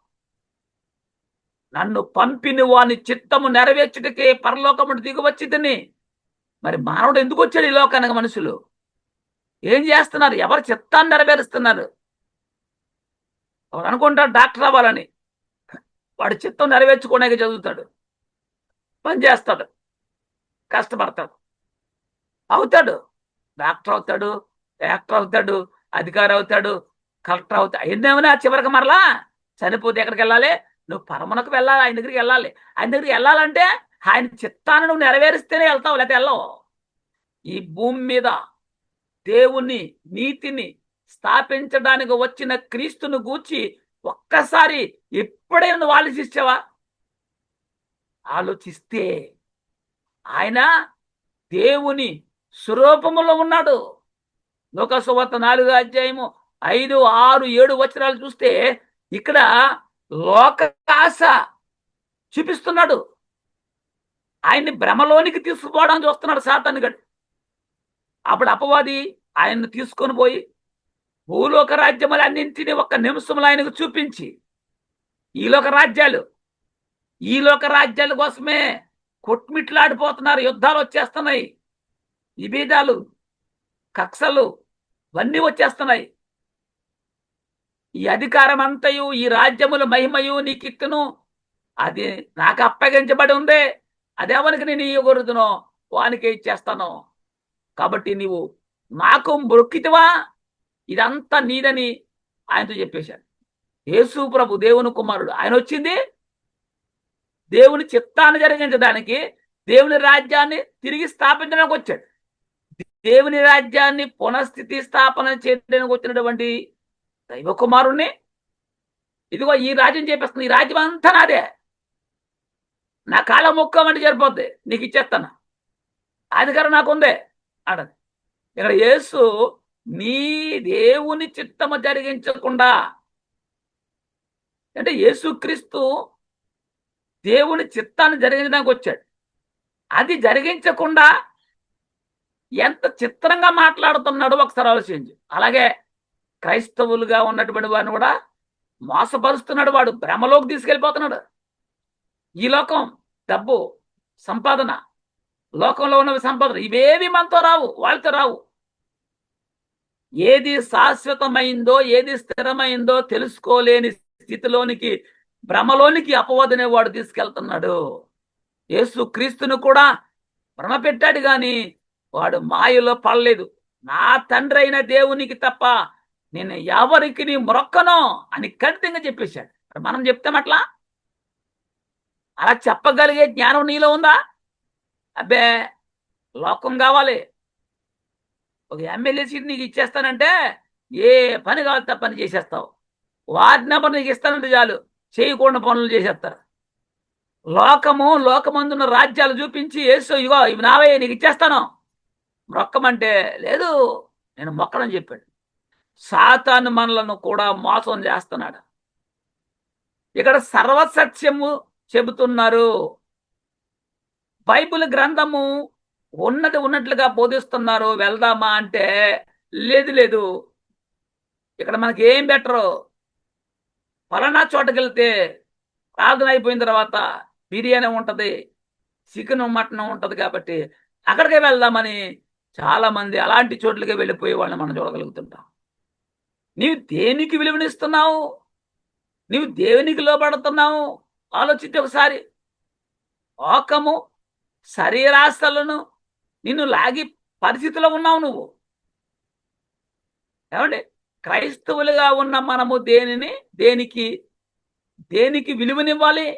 నన్ను పంపిన వాని చిత్తము నెరవేర్చుటకే పరలోకముడు దిగి వచ్చిందని. మరి మానవుడు ఎందుకు వచ్చాడు ఈ లోకానికి? మనుషులు ఏం చేస్తున్నారు? ఎవరి చిత్తాన్ని నెరవేరుస్తున్నారు? వాడు అనుకుంటాడు డాక్టర్ అవ్వాలని, వాడి చిత్తం నెరవేర్చుకోవడానికి చదువుతాడు, పని చేస్తాడు, కష్టపడతాడు, అవుతాడు, డాక్టర్ అవుతాడు, యాక్టర్ అవుతాడు, అధికారి అవుతాడు, కలెక్టర్ అవుతాడు. ఎన్నేమైనా చివరికి మరలా చనిపోతే ఎక్కడికి వెళ్ళాలి? నువ్వు పరమునకు వెళ్ళాలి, ఆయన దగ్గరికి వెళ్ళాలి. ఆయన దగ్గరికి వెళ్ళాలంటే ఆయన చిత్తాన్ని నువ్వు నెరవేరిస్తేనే వెళ్తావు, లేకపోతే వెళ్ళవు. ఈ భూమి మీద దేవుని నీతిని స్థాపించడానికి వచ్చిన క్రీస్తును గూర్చి ఒక్కసారి ఎప్పుడైనా నువ్వు ఆలోచించావా? ఆలోచిస్తే ఆయన దేవుని స్వరూపములో ఉన్నాడు. లూకా సువార్త 4:5-6-7 చూస్తే ఇక్కడ లోకాశ చూపిస్తున్నాడు. ఆయన్ని భ్రమలోనికి తీసుకుపోవడానికి చూస్తున్నాడు సాతాను గడు. అప్పుడు అపవాది ఆయన్ని తీసుకొని పోయి భూలోక రాజ్యములన్నింటినీ ఒక్క నిమిషంలో ఆయనకు చూపించి ఈ లోక రాజ్యాల కోసమే కొట్మిట్లాడిపోతున్నారు. యుద్ధాలు వచ్చేస్తున్నాయి, విభేదాలు, కక్షలు ఇవన్నీ వచ్చేస్తున్నాయి. ఈ అధికారం అంతయు ఈ రాజ్యముల మహిమయు నీకిత్తును, అది నాకు అప్పగించబడి ఉంది, అది ఎవరికి నేను ఇవ్వకూడదునో వానికే ఇచ్చేస్తాను. కాబట్టి నీవు నాకు మొక్కితివా, ఇదంతా నీదని ఆయనతో చెప్పేశాడు. యేసు ప్రభు దేవుని కుమారుడు, ఆయన వచ్చింది దేవుని చిత్తాన్ని జరిగించడానికి, దేవుని రాజ్యాన్ని తిరిగి స్థాపించడానికి వచ్చాడు. దేవుని రాజ్యాన్ని పునఃస్థితి స్థాపన చేయడానికి వచ్చినటువంటి దైవ కుమారుణ్ణి, ఇదిగో ఈ రాజ్యం చేపిస్తుంది, ఈ రాజ్యం అంతా నాదే, నా కాళ్ళ మొక్కమంటే సరిపోద్ది, నీకు ఇచ్చేస్తాను, అధికారం నాకుందే అన్నది. ఇక్కడ యేసు నీ దేవుని చిత్తము జరిగించకుండా, అంటే యేసుక్రీస్తు దేవుని చిత్తాన్ని జరిగించడానికి వచ్చాడు. అది జరిగించకుండా ఎంత చిత్రంగా మాట్లాడుతున్నాడో ఒకసారి ఆలోచించు. అలాగే క్రైస్తవులుగా ఉన్నటువంటి వాడిని కూడా మోసపరుస్తున్నాడు, వాడు భ్రమలోకి తీసుకెళ్ళిపోతున్నాడు. ఈ లోకం, డబ్బు, సంపాదన, లోకంలో ఉన్నవి సంపాదన, ఇవేవి మనతో రావు, వాళ్ళతో రావు. ఏది శాశ్వతమైందో ఏది స్థిరమైందో తెలుసుకోలేని స్థితిలోనికి, భ్రమలోనికి అపవాదనే వాడు తీసుకెళ్తున్నాడు. యేసు క్రీస్తును కూడా భ్రమ పెట్టాడు, కానీ వాడు మాయలో పడలేదు. నా తండ్రి అయిన దేవునికి తప్ప నేను ఎవరికి నీ మొక్కను అని ఖచ్చితంగా చెప్పేశాడు. మనం చెప్తాం అట్లా? అలా చెప్పగలిగే జ్ఞానం నీలో ఉందా? అబ్బే, లోకం కావాలి, ఒక ఎమ్మెల్యే సీట్ నీకు ఇచ్చేస్తానంటే ఏ పని కావాలి పని చేసేస్తావు. వార్డు నెంబర్ నీకు ఇస్తానంటే చాలు, చేయకూడని పనులు చేసేస్తారు. లోకమందున్న రాజ్యాలు చూపించి యేసు ఇగో ఇవి నావే నీకు ఇచ్చేస్తాను మొక్కమంటే లేదు, నేను మొక్కనని చెప్పాడు. సాతాను మనలను కూడా మోసం చేస్తున్నాడు. ఇక్కడ సర్వసత్యము చెబుతున్నారు. బైబిల్ గ్రంథము ఉన్నది ఉన్నట్లుగా బోధిస్తున్నారు. వెళ్దామా అంటే లేదు లేదు, ఇక్కడ మనకి ఏం బెటరు, పలానా చోటకి వెళ్తే ప్రార్థన అయిపోయిన తర్వాత బిర్యానీ ఉంటుంది, చికెన్ మటన్ ఉంటుంది, కాబట్టి అక్కడికే వెళ్దామని చాలా మంది అలాంటి చోట్లకే వెళ్ళిపోయే వాళ్ళని మనం చూడగలుగుతుంటాం. నీవు దేనికి విలువనిస్తున్నావు? నీవు దేవునికి లోబడుతున్నావు? ఆలోచించి ఒకసారి. లోకము, శరీరాశలను నిన్ను లాగి పరిస్థితిలో ఉన్నావు నువ్వు. ఏమండి, క్రైస్తవులుగా ఉన్న మనము దేనికి విలువనివ్వాలి?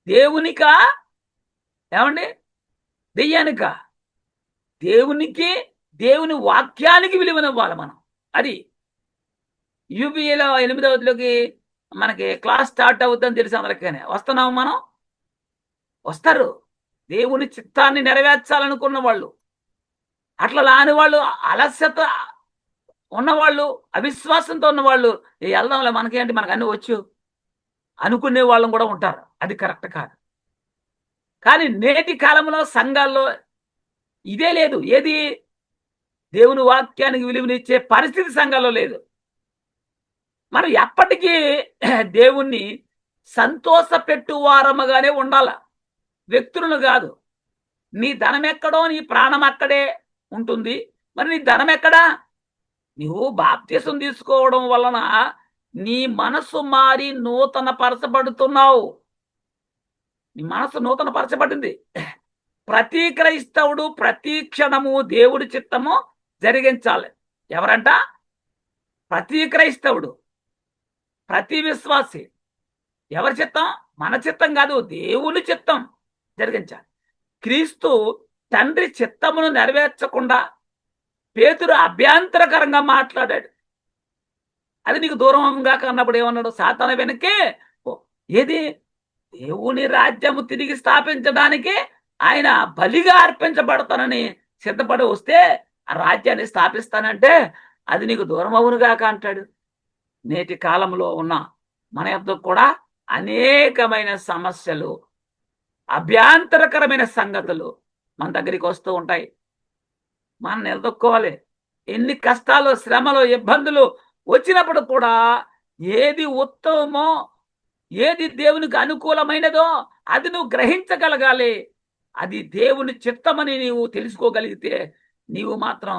దేవునికా? ఏమండి, దెయ్యానికా? దేవునికి, దేవుని వాక్యానికి విలువనివ్వాలి మనం. అది యూపీఏలో 8వ తరగతిలోకి మనకి క్లాస్ స్టార్ట్ అవుతుందని తెలిసి అందరికీ వస్తున్నాము మనం. వస్తారు దేవుని చిత్తాన్ని నెరవేర్చాలనుకున్న వాళ్ళు. అట్లా లాని వాళ్ళు, అలస్యత ఉన్నవాళ్ళు, అవిశ్వాసంతో ఉన్నవాళ్ళు, వెళ్దాంలే మనకేంటి, మనకు అన్ని వచ్చు అనుకునే వాళ్ళం కూడా ఉంటారు. అది కరెక్ట్ కాదు. కానీ నేటి కాలంలో సంఘాల్లో ఇదే లేదు. ఏది? దేవుని వాక్యానికి విలువనిచ్చే పరిస్థితి సంఘాల్లో లేదు. మనం ఎప్పటికీ దేవుణ్ణి సంతోష పెట్టువారముగానే ఉండాల, వ్యక్తులను కాదు. నీ ధనం ఎక్కడో నీ ప్రాణం అక్కడే ఉంటుంది. మరి నీ ధనం ఎక్కడా? నువ్వు బాప్తీసం తీసుకోవడం వలన నీ మనసు మారి నూతన పరచబడుతున్నావు. నీ మనసు నూతన పరచబడింది. ప్రతి క్రైస్తవుడు ప్రతి క్షణము దేవుడి చిత్తము జరిగించాలి. ఎవరంట? ప్రతి క్రైస్తవుడు, ప్రతి విశ్వాసి. ఎవరి చిత్తం? మన చిత్తం కాదు, దేవుని చిత్తం జరిగించాలి. క్రీస్తు తండ్రి చిత్తమును నెరవేర్చకుండా పేతురు అభ్యంతరకరంగా మాట్లాడాడు. అది నీకు దూరంగా కన్నప్పుడు ఏమన్నాడు? సాతాను వెనక్కి ఏది? దేవుని రాజ్యము తిరిగి స్థాపించడానికి ఆయన బలిగా అర్పించబడతానని సిద్ధపడి వస్తే ఆ రాజ్యాన్ని స్థాపిస్తానంటే అది నీకు దూరం అవునుగాక అంటాడు. నేటి కాలంలో ఉన్న మన యొద్ద కూడా అనేకమైన సమస్యలు, అభ్యంతరకరమైన సంగతులు మన దగ్గరికి వస్తూ ఉంటాయి. మనం నిలదొక్కోవాలి. ఎన్ని కష్టాలు, శ్రమలు, ఇబ్బందులు వచ్చినప్పుడు కూడా ఏది ఉత్తమమో, ఏది దేవునికి అనుకూలమైనదో అది నువ్వు గ్రహించగలగాలి. అది దేవుని చిత్తమని నీవు తెలుసుకోగలిగితే నీవు మాత్రం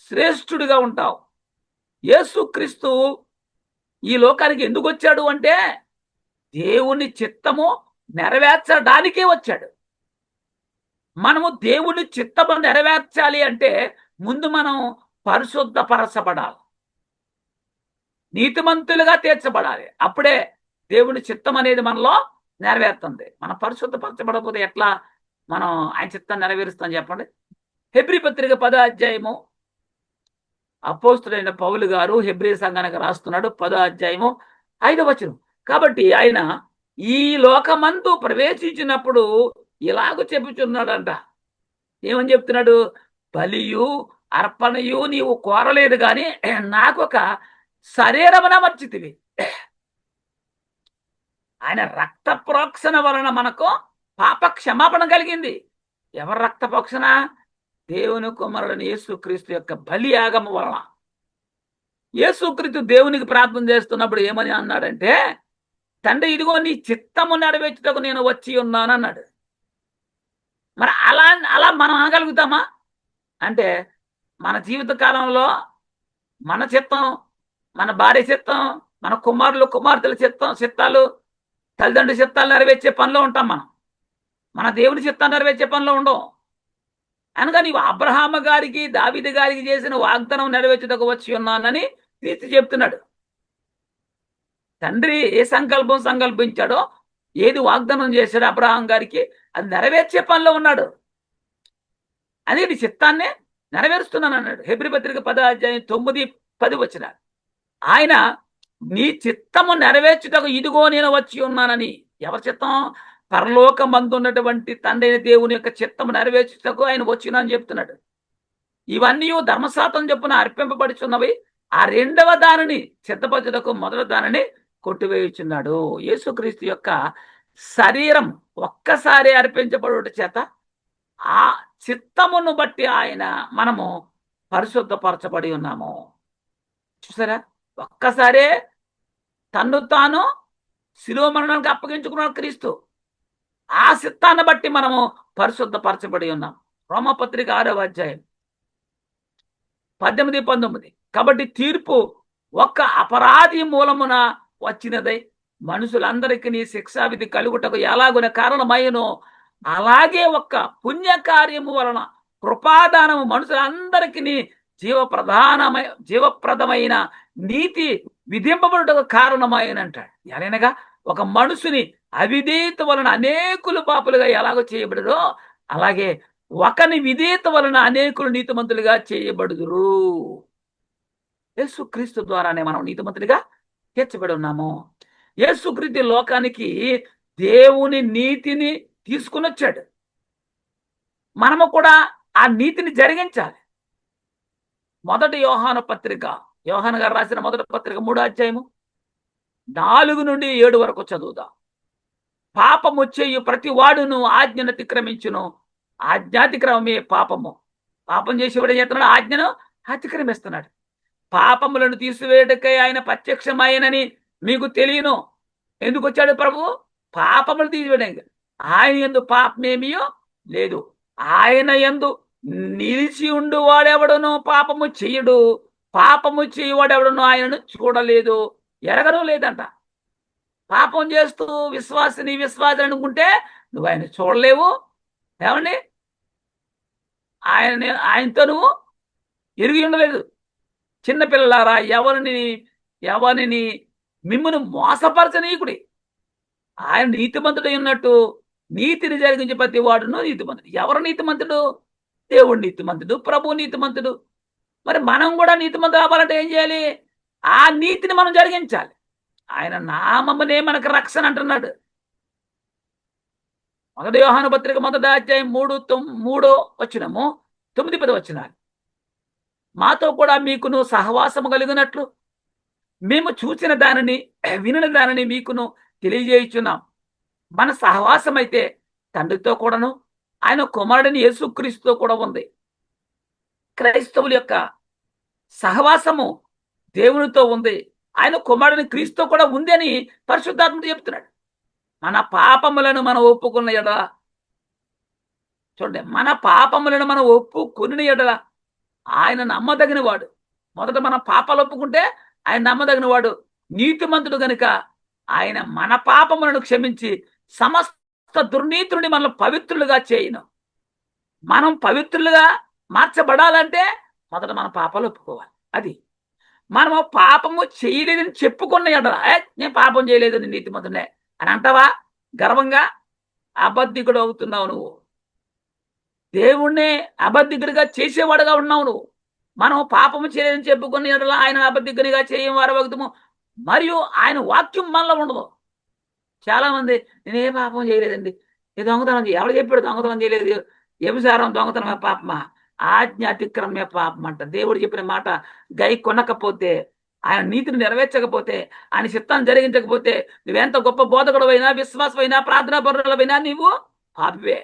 శ్రేష్ఠుడిగా ఉంటావు. యేసుక్రీస్తు ఈ లోకానికి ఎందుకు వచ్చాడు అంటే దేవుని చిత్తము నెరవేర్చడానికే వచ్చాడు. మనము దేవుని చిత్తము నెరవేర్చాలి అంటే ముందు మనం పరిశుద్ధపరచబడాలి, నీతిమంతులుగా తీర్చబడాలి. అప్పుడే దేవుని చిత్తం అనేది మనలో నెరవేరుతుంది. మనం పరిశుద్ధపరచబడకపోతే ఎట్లా మనం ఆయన చిత్తాన్ని నెరవేరుస్తాం చెప్పండి. హెబ్రీ పత్రిక 10వ అధ్యాయము అపోస్తుడైన పౌలు గారు హెబ్రీ సంఘానికి రాస్తున్నాడు. 10వ అధ్యాయము 5వ వచనం. కాబట్టి ఆయన ఈ లోకమందు ప్రవేశించినప్పుడు ఇలాగ చెప్పుచున్నాడంట. ఏమని చెప్తున్నాడు? బలియు అర్పణయు నీవు కోరలేదు కానీ నాకొక శరీరమునమర్చితివి. ఆయన రక్త ప్రోక్షణ వలన మనకు పాప క్షమాపణ కలిగింది. ఎవరి రక్త ప్రోక్షణ? దేవుని కుమారుడైన యేసుక్రీస్తు యొక్క బలియాగము వలన. యేసుక్రీస్తు దేవునికి ప్రార్థన చేస్తున్నప్పుడు ఏమని అన్నాడంటే, తండ్రి ఇదిగో నీ చిత్తము నెరవేర్చుటకు నేను వచ్చి ఉన్నాను అన్నాడు. మరి అలా అలా మనం అనగలుగుతామా అంటే, మన జీవిత కాలంలో మన చిత్తం, మన భార్య చిత్తం, మన కుమార్తెల చిత్తాలు, తల్లిదండ్రుల చిత్తాలు నెరవేర్చే పనిలో ఉంటాం మనం. మన దేవుని చిత్తాన్ని నెరవేర్చే పనిలో ఉండవు. అనగా నీవు అబ్రహాము గారికి దావీదు గారికి చేసిన వాగ్దానం నెరవేర్చుటకు వచ్చి ఉన్నానని తీర్చి చెప్తున్నాడు. తండ్రి ఏ సంకల్పించాడో, ఏది వాగ్దానం చేశాడో అబ్రహాం గారికి అది నెరవేర్చే పనిలో ఉన్నాడు. అదే నీ చిత్తాన్ని నెరవేరుస్తున్నాను అన్నాడు. హెబ్రీ పత్రిక 10వ అధ్యాయం 9, 10 వచనాలు. ఆయన నీ చిత్తము నెరవేర్చుటకు ఇదిగో నేను వచ్చి ఉన్నానని. ఎవరి చిత్తం? పరలోకమందున్నటువంటి తండ్రి దేవుని యొక్క చిత్తము నెరవేర్చుటకు ఆయన వచ్చినని చెప్తున్నాడు. ఇవన్నీ ధర్మశాస్త్రం చొప్పున అర్పింపబడుచున్నవి. ఆ రెండవ దానిని సిద్ధపరచుటకు మొదటి దానిని కొట్టివేయుచున్నాడు. యేసుక్రీస్తు యొక్క శరీరం ఒక్కసారి అర్పించబడుట చేత ఆ చిత్తమును బట్టి మనము పరిశుద్ధపరచబడి ఉన్నాము. చూసారా? ఒక్కసారే తన్ను తాను శిలువ మరణానికి అప్పగించుకున్నాడు క్రీస్తు. ఆ చిత్తాన్ని బట్టి మనము పరిశుద్ధపరచబడి ఉన్నాం. రోమపత్రిక 6వ అధ్యాయం 18, 19. కాబట్టి తీర్పు ఒక్క అపరాధి మూలమున వచ్చినదై మనుషులందరికీ శిక్షావిధి కలుగుటకు ఎలాగున కారణమైనో అలాగే ఒక్క పుణ్యకార్యము వలన కృపాదానము మనుషులందరికీ జీవప్రదమైన నీతి విధింపబడుటకు కారణమైనంటాడు. ఎలానగా ఒక మనుషుని అవిధేయత వలన అనేకులు పాపులుగా ఎలాగో చేయబడదో అలాగే ఒకని విధేయత వలన అనేకులు నీతిమంతులుగా చేయబడుదురు. యేసుక్రీస్తు ద్వారానే మనం నీతిమంతులుగా తీర్చబడి ఉన్నాము. యేసుక్రీస్తు లోకానికి దేవుని నీతిని తీసుకుని వచ్చాడు. మనము కూడా ఆ నీతిని జరిగించాలి. మొదటి యోహాను పత్రిక, యోహాను గారు రాసిన మొదటి పత్రిక 3వ అధ్యాయము 4 నుండి 7 వరకు చదువుదాం. పాపము చేయు ప్రతి వాడును ఆజ్ఞను అతిక్రమించును, ఆజ్ఞాతిక్రమమే పాపము. పాపం చేసేవాడు ఏం చేస్తున్నాడు? ఆజ్ఞను అతిక్రమిస్తున్నాడు. పాపములను తీసివేయటకై ఆయన ప్రత్యక్షమైనని మీకు తెలియను. ఎందుకు వచ్చాడు ప్రభు? పాపములు తీసివేయడానికి. ఆయన యందు పాపమేమియో లేదు. ఆయన యందు నిలిచి ఉండు వాడెవడను పాపము చెయ్యడు. పాపము చేయవాడెవడను ఆయనను చూడలేదు, ఎరగను లేదంట. పాపం చేస్తూ విశ్వాసిని అనుకుంటే నువ్వు ఆయన చూడలేవు. ఏమండి? ఆయనతో నువ్వు ఎరిగి ఉండలేదు. చిన్నపిల్లలారా, ఎవరిని మిమ్మల్ని మోసపరచనీకుడి. ఆయన నీతిమంతుడై ఉన్నట్టు నీతిని జరిగించే ప్రతి వాడును నీతిమంతుడు. ఎవరు నీతిమంతుడు? దేవుడు నీతిమంతుడు, ప్రభు నీతిమంతుడు. మరి మనం కూడా నీతిమంతుడు అవ్వాలంటే ఏం చేయాలి? ఆ నీతిని మనం జరిగించాలి. ఆయన నామమునే మనకు రక్షణ అంటున్నాడు. మొదటి యోహాను పత్రిక 1వ అధ్యాయం 3 వచనము 9, 10 వచనాలు. మాతో కూడా మీకును సహవాసము కలిగినట్లు మేము చూసిన దానిని వినిన దానిని మీకును తెలియజేయుచున్నాం. మన సహవాసం అయితే తండ్రితో కూడాను ఆయన కుమారుడిని యేసుక్రీస్తుతో కూడా ఉంది. క్రైస్తవుల యొక్క సహవాసము దేవునితో ఉంది, ఆయన కుమారుడిని క్రీస్తుతో కూడా ఉంది అని పరిశుద్ధాత్మతో చెప్తున్నాడు. మన పాపములను మనం ఒప్పుకున్న ఎడల, చూడండి, మన పాపములను మనం ఒప్పుకుని ఎడల ఆయన నమ్మదగిన వాడు, మొదట మనం పాపాలు ఒప్పుకుంటే ఆయన నమ్మదగిన వాడు, నీతిమంతుడు గనుక ఆయన మన పాపములను క్షమించి సమస్త దుర్నీతుడిని మనల్ని పవిత్రులుగా చేయను. మనం పవిత్రులుగా మార్చబడాలంటే మొదట మన పాపాలు ఒప్పుకోవాలి. అది మనము పాపము చేయలేదని చెప్పుకున్న ఎడల నేను పాపం చేయలేదు, నేను నీతిమంతుడే అని అంటావా? గర్వంగా అబద్ధికుడు అవుతున్నావు నువ్వు. దేవుణ్ణే అబద్ధికుడిగా చేసేవాడుగా ఉన్నావు నువ్వు. మనం పాపము చేయలేదని చెప్పుకున్న ఎడల ఆయన అబద్ధికునిగా చేయం వారవగదుము, మరియు ఆయన వాక్యం మనలో ఉండదు. చాలా మంది నేనే పాపం చేయలేదండి, ఏ దొంగతనం ఎవరు చెప్పాడు దొంగతనం చేయలేదు, వ్యభిచారం దొంగతనమే పాపమా, ఆజ్ఞ అతిక్రమే పాపం అంట. దేవుడు చెప్పిన మాట గై కొనకపోతే, ఆయన నీతిని నెరవేర్చకపోతే, ఆయన చిత్తాన్ని జరిగించకపోతే, నువ్వెంత గొప్ప బోధకుడవైనా, విశ్వాసమైనా, ప్రార్థనా పరులవైనా నీవు పాపివే.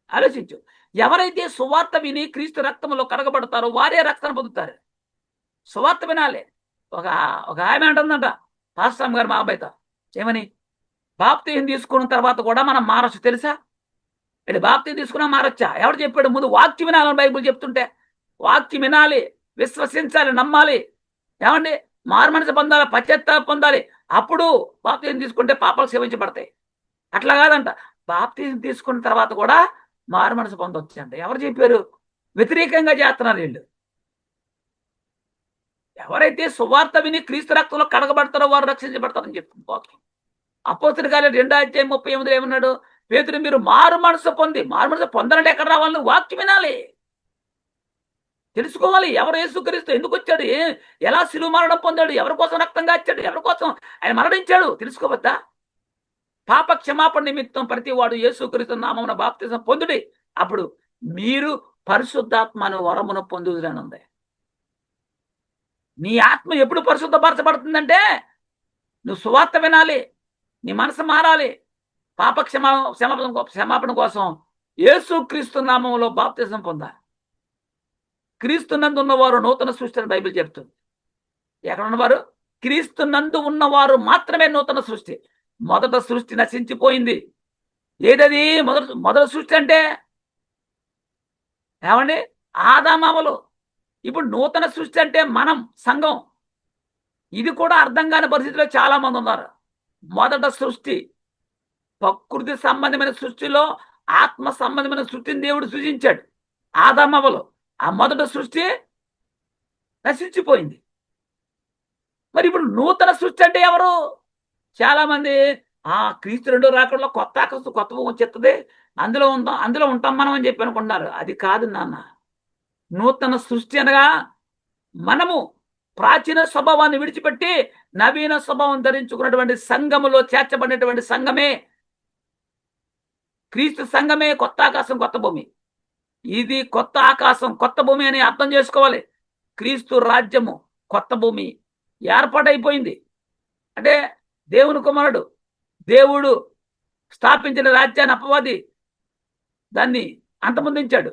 ఆలోచించు. ఎవరైతే సువార్త విని క్రీస్తు రక్తంలో కడగబడతారో వారే రక్షణ పొందుతారు. సువార్త వినాలి. ఒక ఒక ఆమె అంటుందంట పాస్టర్ గారు మా అబ్బాయితో, ఏమని, బాప్తీసం తీసుకున్న తర్వాత కూడా మనం మారచ్చు తెలుసా? అంటే బాప్తీసం తీసుకున్నా మారచ్చా? ఎవరు చెప్పాడు? ముందు వాక్యం వినాలని బైబిల్ చెప్తుంటే, వాక్యం వినాలి, విశ్వసించాలి, నమ్మాలి. ఏమండి, మారు మనసు పొందాలి, పశ్చాత్తాపం పొందాలి. అప్పుడు బాప్తీసం తీసుకుంటే పాపాలు క్షమించబడతాయి. అట్లా కాదంట, బాప్తీసం తీసుకున్న తర్వాత కూడా మారు మనసు పొందొచ్చు అంట. ఎవరు చెప్పారు? వ్యతిరేకంగా చేస్తున్నారు వీళ్ళు. ఎవరైతే సువార్త విని క్రీస్తు రక్తంలో కడగబడతారో వారు రక్షించబడతారని చెప్తుంది వాక్యం. అపోస్తలుల కార్యాలు 2:38 ఏమన్నాడు? పేతురు, మీరు మారు మనసు పొందాలంటే ఎక్కడ రావాలి? వాక్యం వినాలి, తెలుసుకోవాలి. ఎవరు యేసుక్రీస్తు, ఎందుకు వచ్చాడు, ఎలా శిలువ మరణం పొందాడు, ఎవరి కోసం రక్తం కాచాడు, ఎవరి కోసం ఆయన మరణించాడు తెలుసుకోవద్దా? పాప క్షమాపణ నిమిత్తం ప్రతి వాడు యేసుక్రీస్తు నామమున బాప్తిసం పొందుడి, అప్పుడు మీరు పరిశుద్ధాత్మను వరమును పొందుదురని ఉంది. నీ ఆత్మ ఎప్పుడు పరిశుద్ధపరచబడుతుందంటే నువ్వు సువార్త వినాలి, నీ మనసు మారాలి, పాప క్షమాపణ కోసం యేసుక్రీస్తు నామములో బాప్తిసం పొందాలి. క్రీస్తునందు ఉన్నవారు నూతన సృష్టి అని బైబిల్ చెప్తుంది. ఎక్కడ ఉన్నవారు? క్రీస్తునందు ఉన్నవారు మాత్రమే నూతన సృష్టి. మొదట సృష్టి నశించిపోయింది. ఏదది మొదటి సృష్టి అంటే? ఏమండి, ఆదామవలు. ఇప్పుడు నూతన సృష్టి అంటే మనం, సంఘం. ఇది కూడా అర్థం కాని పరిస్థితిలో చాలా మంది ఉన్నారు. మొదట సృష్టి ప్రకృతి సంబంధమైన సృష్టిలో ఆత్మ సంబంధమైన సృష్టిని దేవుడు సృజించాడు, ఆదామవలు. ఆ మొదటి సృష్టి నశించిపోయింది. మరి ఇప్పుడు నూతన సృష్టి అంటే ఎవరు? చాలా మంది క్రీస్తు రెండో రాకడలో కొత్త ఆకాశం కొత్త భూమి చెత్తది, అందులో ఉంటాం మనం అని చెప్పి అనుకుంటున్నారు. అది కాదు నాన్న. నూతన సృష్టి అనగా మనము ప్రాచీన స్వభావాన్ని విడిచిపెట్టి నవీన స్వభావం ధరించుకున్నటువంటి సంఘములో చేర్చబడినటువంటి సంఘమే క్రీస్తు సంఘమే కొత్త ఆకాశం కొత్త భూమి. ఇది కొత్త ఆకాశం కొత్త భూమి అని అర్థం చేసుకోవాలి. క్రీస్తు రాజ్యము కొత్త భూమి ఏర్పాటైపోయింది. అంటే దేవుని కుమారుడు, దేవుడు స్థాపించిన రాజ్యాన్ని అపవాది దాన్ని అంతమొందించాడు.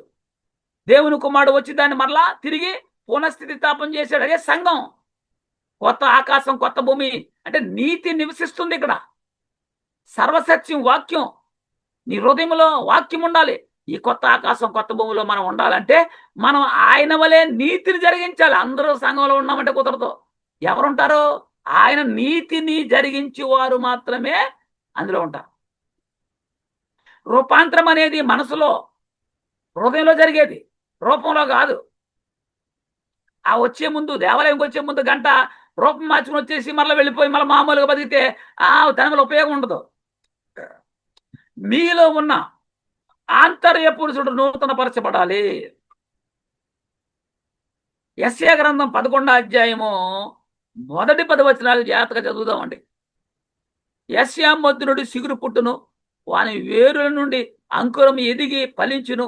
దేవుని కుమారుడు వచ్చి దాన్ని మరలా తిరిగి పునఃస్థితి స్థాపన చేశాడు. అదే సంఘం. కొత్త ఆకాశం కొత్త భూమి అంటే నీతి నివసిస్తుంది ఇక్కడ. సర్వసత్యం వాక్యం. నీ హృదయంలో వాక్యం ఉండాలి. ఈ కొత్త ఆకాశం కొత్త భూమిలో మనం ఉండాలంటే మనం ఆయన వలె నీతిని జరిగించాలి. అందరూ సంఘంలో ఉన్నామంటే కుదరదు. ఎవరుంటారో? ఆయన నీతిని జరిగించి వారు మాత్రమే అందులో ఉంటారు. రూపాంతరం అనేది మనసులో, హృదయంలో జరిగేది, రూపంలో కాదు. ఆ వచ్చే ముందు, దేవాలయంకి వచ్చే ముందు గంట రూపం మార్చుకుని వచ్చేసి మళ్ళీ వెళ్ళిపోయి మళ్ళీ మామూలుగా బతికితే దానివల్ల ఉపయోగం ఉండదు. మీలో ఉన్న ఆంతర్య పురుషుడు నూతన పరచబడాలి. యెషయా గ్రంథం 11వ అధ్యాయము మొదటి 10 వచనాలు జాగ్రత్తగా చదువుదామండి. యెషయా మద్దునుడి సిగురు పుట్టును, వాని వేరుల నుండి అంకురం ఎదిగి ఫలించును.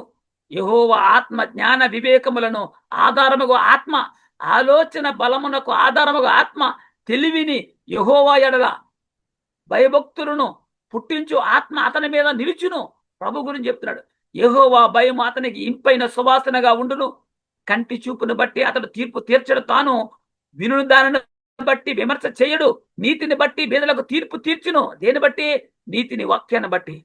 యెహోవా ఆత్మ జ్ఞాన వివేకములను ఆధారముగా ఆత్మ, ఆలోచన బలమునకు ఆధారముగా ఆత్మ, తెలివిని యెహోవా ఎడల భయభక్తులను పుట్టించు ఆత్మ అతని మీద నిలుచును. ప్రభు గురించి చెప్తున్నాడు. యెహోవా భయం అతనికి ఇంపైన సువాసనగా ఉండును. కంటి చూపును బట్టి అతడు తీర్పు తీర్చడు, తాను వినుని దానిని బట్టి విమర్శ చేయడు. నీతిని బట్టి బీదలకు తీర్పు తీర్చును. దేని బట్టి? నీతిని, వాక్యాన్ని బట్టి.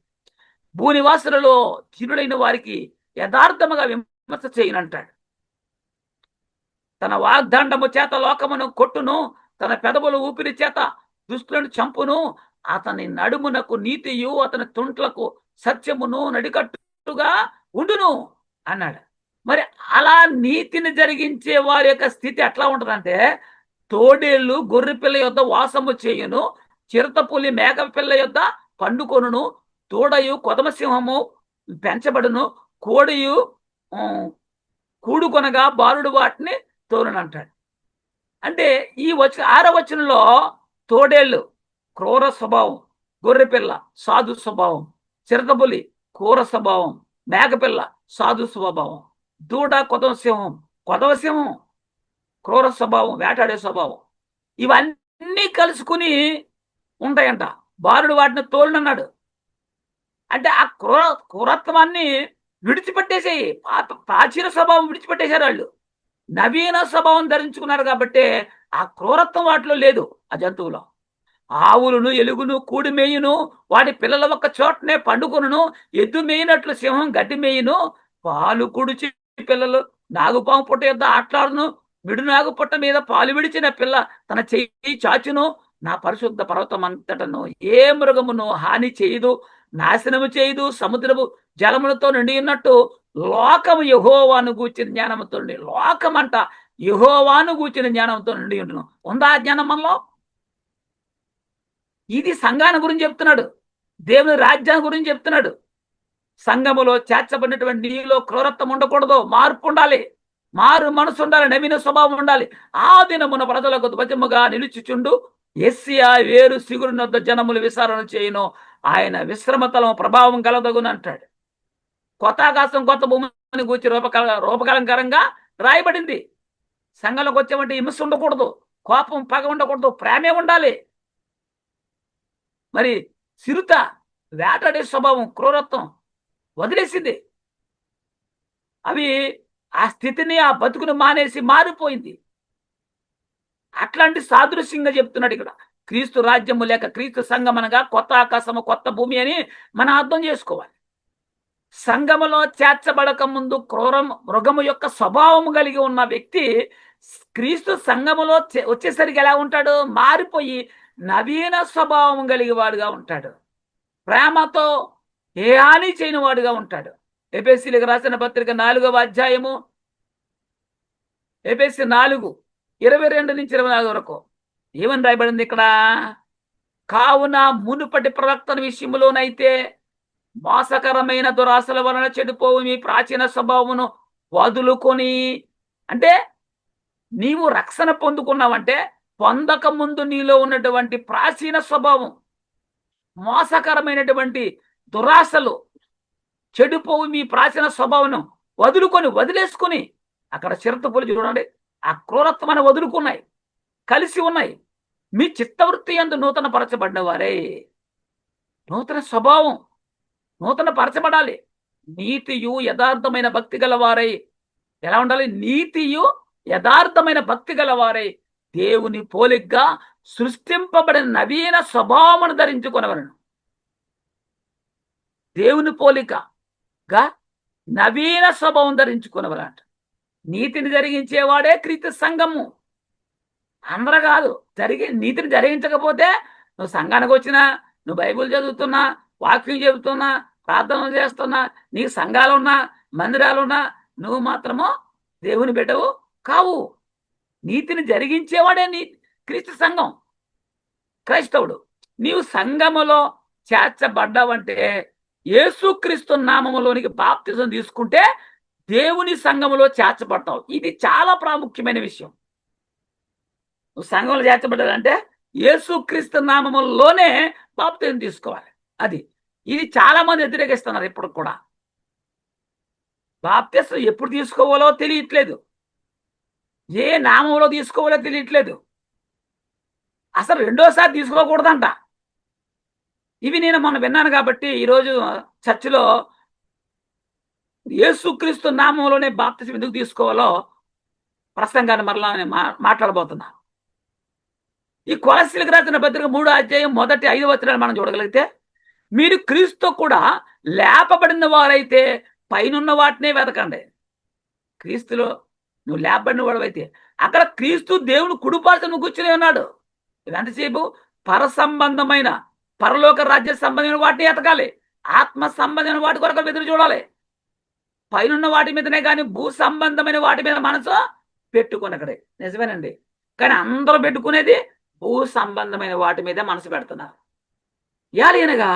భూనివాసులలో తిరులైన వారికి యథార్థముగా విమర్శ చేయనంటాడు. తన వాగ్దండము చేత లోకమును కొట్టును, తన పెదవులు ఊపిరి చేత దుష్టులను చంపును, అతని నడుమునకు నీతియు అతని తుంట్లకు సత్యమును నడికట్టుగా ఉండును అన్నాడు. మరి అలా నీతిని జరిగించే వారి యొక్క స్థితి ఎట్లా ఉంటుందంటే, తోడేళ్లు గొర్రె పిల్ల యొద్ద వాసము చేయును, చిరతపులి మేక పిల్ల యొద్ద పండుకొనును, తోడయు కొదమసింహము పెంచబడును, కోడియు కూడుకొనగా బాలుడు వాటిని తోలునంటాడు. అంటే ఈ 6వ వచనంలో తోడేళ్ళు క్రూర స్వభావం, గొర్రెపిల్ల సాధు స్వభావం, చిరతపులి క్రూర స్వభావం, మేకపిల్ల సాధు స్వభావం, దూడ కొదవసింహం క్రూర స్వభావం, వేటాడే స్వభావం, ఇవన్నీ కలుసుకుని ఉంటాయంట. బాలుడు వాటిని తోలునన్నాడు. అంటే ఆ క్రూరత్వాన్ని విడిచిపెట్టేసేయి, ప్రాచీన స్వభావం విడిచిపెట్టేశారు వాళ్ళు. నవీన స్వభావం ధరించుకున్నారు కాబట్టి ఆ క్రూరత్వం వాటిలో లేదు. ఆ జంతువులో ఆవులను ఎలుగును కూడి మేయును, వాటి పిల్లల ఒక్క చోటనే పండుకొనును, ఎద్దు మేయినట్లు సింహం గడ్డి మేయును, పాలు కుడిచి పిల్లలు నాగుపాము పుట్ట యొద్ద ఆట్లాడును, మిడు నాగు పుట్ట మీద పాలు విడిచిన పిల్ల తన చెయ్యి చాచును, నా పరిశుద్ధ పర్వతం అంతటను ఏ మృగమును హాని చేయదు, నాశనము చేయదు, సముద్రము జలములతో నిండి ఉన్నట్టు లోకము యెహోవాను గూర్చిన జ్ఞానంతో నిండి, లోకమంట యెహోవాను గూర్చిన జ్ఞానంతో నిండి ఉంటును. ఉందా ఆ జ్ఞానం మనలో? ఇది సంఘాన్ని గురించి చెప్తున్నాడు, దేవుని రాజ్యాన్ని గురించి చెప్తున్నాడు. సంఘములో చేర్చబడినటువంటి నీలో క్రూరత్వం ఉండకూడదు, మార్పు ఉండాలి, మారు మనసు ఉండాలి, నవీన స్వభావం ఉండాలి. ఆ దినమున ప్రజలకు ధ్వజముగా నిలుచుచుండు యెషయా వేరు సిగురునొద్ద జనములు విచారణ చేయును, ఆయన విశ్రమతలం ప్రభావం కలదగును అంటాడు. కొత్త ఆకాశం కొత్త భూమిని గూర్చి రూపకలంకరంగా రాయబడింది. సంఘంలోకి వచ్చామంటే హింస ఉండకూడదు, కోపం పగ ఉండకూడదు, ప్రేమే ఉండాలి. మరి సిరుత వేటాడే స్వభావం, క్రూరత్వం వదిలేసింది. అవి ఆ స్థితిని, ఆ బతుకును మానేసి మారిపోయింది. అట్లాంటి సాదృశ్యంగా చెప్తున్నాడు ఇక్కడ. క్రీస్తు రాజ్యము లేక క్రీస్తు సంఘం అనగా కొత్త ఆకాశము కొత్త భూమి అని మనం అర్థం చేసుకోవాలి. సంఘములో చేర్చబడక ముందు మృగము యొక్క స్వభావము కలిగి ఉన్న వ్యక్తి క్రీస్తు సంఘములో వచ్చేసరికి ఎలా ఉంటాడు? మారిపోయి నవీన స్వభావం కలిగి వాడుగా ఉంటాడు, ప్రేమతో ఏ హాని చేయని వాడుగా ఉంటాడు. ఎఫెసీయులకు రాసిన పత్రిక 4వ అధ్యాయము, ఎఫెసీ 4:22-24 వరకు ఏమని రాయబడింది ఇక్కడ? కావున మునుపటి ప్రవక్తన విషయంలోనైతే మోసకరమైన దురాశల వలన చెడిపోవు మీ ప్రాచీన స్వభావమును వదులుకొని, అంటే నీవు రక్షణ పొందుకున్నావంటే పొందక ముందు నీలో ఉన్నటువంటి ప్రాచీన స్వభావం, మోసకరమైనటువంటి దురాశలు, చెడిపోవు మీ ప్రాచీన స్వభావం వదిలేసుకొని, అక్కడ చిరతపులి చూడండి, ఆ క్రూరత్వాన్ని వదులుకున్నాయి, కలిసి ఉన్నాయి. మీ చిత్తవృత్తి యందు నూతన పరచబడిన వారే, నూతన స్వభావం నూతన పరచబడాలి. నీతియు యథార్థమైన భక్తి గలవారై, ఎలా ఉండాలి? నీతియు యథార్థమైన భక్తి గలవారై దేవుని పోలికగా సృష్టింపబడిన నవీన స్వభావమును ధరించుకొనవలను. దేవుని పోలికగా నవీన స్వభావం ధరించుకొనవలంట. నీతిని జరిగించేవాడే క్రీస్తు సంఘము. అందరూ కాదు. నీతిని జరిగించకపోతే నువ్వు సంఘానికి వచ్చినా, నువ్వు బైబిల్ చదువుతున్నా, వాక్యం చెబుతున్నా, ప్రార్థన చేస్తున్నా, నీకు సంఘాలున్నా, మందిరాలున్నా, నువ్వు మాత్రము దేవుని బిడ్డవు కావు. నీతిని జరిగించేవాడే క్రీస్తు సంఘం, క్రైస్తవుడు. నీవు సంఘములో చేర్చబడ్డావంటే యేసుక్రీస్తు నామములోనికి బాప్తిజం తీసుకుంటే దేవుని సంఘములో చేర్చబడతావు. ఇది చాలా ప్రాముఖ్యమైన విషయం. నువ్వు సంఘంలో చేర్చబడ్డాలంటే యేసుక్రీస్తు నామములోనే బాప్తిజం తీసుకోవాలి. ఇది చాలా మంది వ్యతిరేకిస్తున్నారు. ఇప్పుడు కూడా బాప్తిజం ఎప్పుడు తీసుకోవాలో తెలియట్లేదు, ఏ నామంలో తీసుకోవాలో తెలియట్లేదు, అసలు రెండోసారి తీసుకోకూడదంట. ఇవి నేను మొన్న విన్నాను కాబట్టి ఈరోజు చర్చిలో యేసుక్రీస్తు నామంలోనే బాప్తిజం ఎందుకు తీసుకోవాలో ప్రసంగాన్ని మరలా మాట్లాడబోతున్నా. ఈ కొలస్సీలకు రాసిన పత్రిక 3వ అధ్యాయం 1-5 వచనాలు మనం చూడగలిగితే, మీరు క్రీస్తు కూడా లేపబడిన వారైతే పైనున్న వాటినే వెతకండి. క్రీస్తులో నువ్వు లేపబడిన వాడవైతే. అక్కడ క్రీస్తు దేవుని కుడిపార్శ్వన నువ్వు కూర్చుని ఉన్నాడు. ఎంతసేపు పర సంబంధమైన, పరలోక రాజ్య సంబంధమైన వాటిని ఎతకాలి. ఆత్మ సంబంధమైన వాటి కొరకు ఎదురు చూడాలి. పైనున్న వాటి మీదనే కానీ భూ సంబంధమైన వాటి మీద మనసు పెట్టుకునక్కడే. నిజమేనండి. కానీ అందరూ పెట్టుకునేది భూ సంబంధమైన వాటి మీద మనసు పెడుతున్నారు. అనగా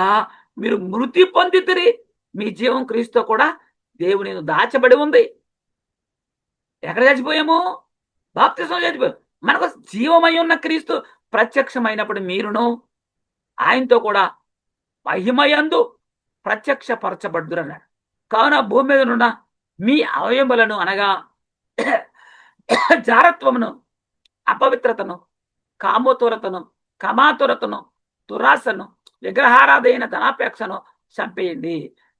మీరు మృతి పొందితిరి, మీ జీవం క్రీస్తు కూడా దేవుని దాచబడి ఉంది. ఎక్కడ చచ్చిపోయాము? బాప్తిస్మం చచ్చిపోయాము. మనకు జీవమై ఉన్న క్రీస్తు ప్రత్యక్షమైనప్పుడు మీరును ఆయనతో కూడా మహిమయందు ప్రత్యక్షపరచబడ్దురన్నాడు. కావున భూమి మీద ఉన్న మీ అవయములను అనగా జారత్వమును, అపవిత్రతను, కామోతురతను, కమాతురతను, దురాశను, విగ్రహారాధైన ధనాపేక్షను చంపేయండి.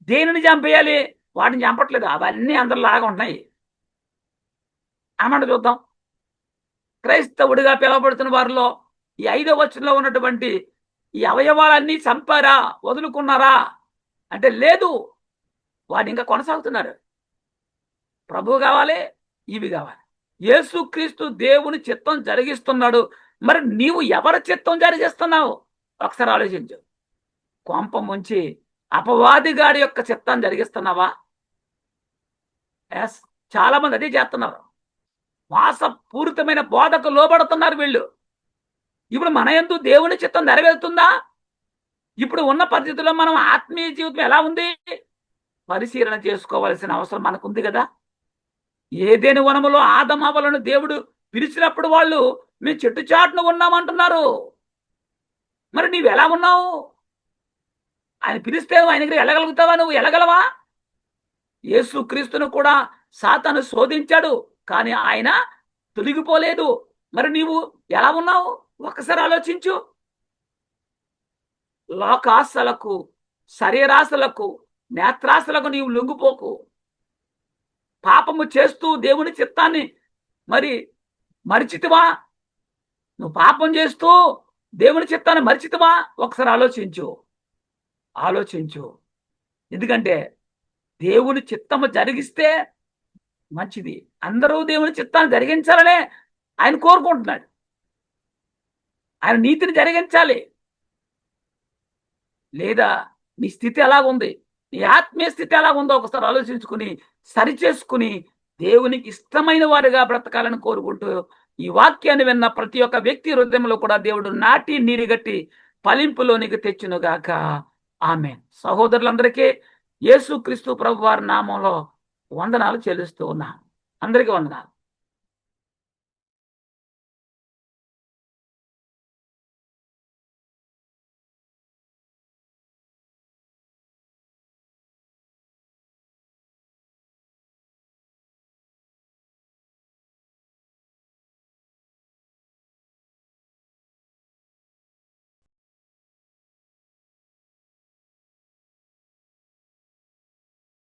దేనిని చంపేయాలి? వాటిని చంపట్లేదు, అవన్నీ అందరిలాగా ఉన్నాయి అన్నమాట. చూద్దాం. క్రైస్తవుడిగా పిలువబడుతున్న వారిలో ఈ 5వ వచనంలో ఉన్నటువంటి ఈ అవయవాలన్నీ చంపారా, వదులుకున్నారా అంటే లేదు, వాడు ఇంకా కొనసాగుతున్నారు. ప్రభువు కావాలి, ఇవి కావాలి. యేసుక్రీస్తు దేవుని చిత్తం జరిగిస్తున్నాడు. మరి నీవు ఎవరి చిత్తం జరిగిస్తున్నావు? ఒకసారి ఆలోచించు. కొంప ముంచి అపవాదిగాడి యొక్క చిత్తం జరిగిస్తున్నావా? ఎస్, చాలా మంది అదే చేస్తున్నారు. మోసపూరితమైన బోధకు లోబడుతున్నారు వీళ్ళు. ఇప్పుడు మన యందు దేవుని చిత్తం నెరవేరుతుందా? ఇప్పుడు ఉన్న పరిస్థితుల్లో మనం ఆత్మీయ జీవితం ఎలా ఉంది పరిశీలన చేసుకోవాల్సిన అవసరం మనకుంది కదా. ఏదేని వనములో ఆదమవలను దేవుడు పిలిచినప్పుడు వాళ్ళు మేము చెట్టు చాటును ఉన్నామంటున్నారు. మరి నీవు ఎలా ఉన్నావు? ఆయన పిలిస్తే ఆయన దగ్గర వెళ్ళగలుగుతావా? నువ్వు వెళ్ళగలవా? యేసుక్రీస్తును కూడా సాతాను శోధించాడు, కానీ ఆయన తొలగిపోలేదు. మరి నీవు ఎలా ఉన్నావు? ఒక్కసారి ఆలోచించు. లోకాశలకు, శరీరాశలకు, నేత్రాశలకు నీవు లొంగిపోకు. పాపము చేస్తూ దేవుని చిత్తాన్ని మరి మరిచితివా? నువ్వు పాపం చేస్తూ దేవుని చిత్తాన్ని మరిచితివా? ఒకసారి ఆలోచించు. ఎందుకంటే దేవుని చిత్తము జరిగిస్తే మంచిది. అందరూ దేవుని చిత్తాన్ని జరిగించాలనే ఆయన కోరుకుంటున్నాడు. ఆయన నీతిని జరిగించాలి. లేదా నీ స్థితి ఎలాగుంది, నీ ఆత్మీయ స్థితి ఎలాగుందో ఒకసారి ఆలోచించుకుని సరిచేసుకుని దేవునికి ఇష్టమైన వారిగా బ్రతకాలని కోరుకుంటూ ఈ వాక్యాన్ని విన్న ప్రతి ఒక్క వ్యక్తి హృదయంలో కూడా దేవుడు నాటి నీరుగట్టి ఫలింపులోనికి తెచ్చునుగాక. ఆమేన్. సహోదరులందరికీ యేసుక్రీస్తు ప్రభు వారి నామంలో వందనాలు చెల్లిస్తూ ఉన్నాను. అందరికీ వందనాలు.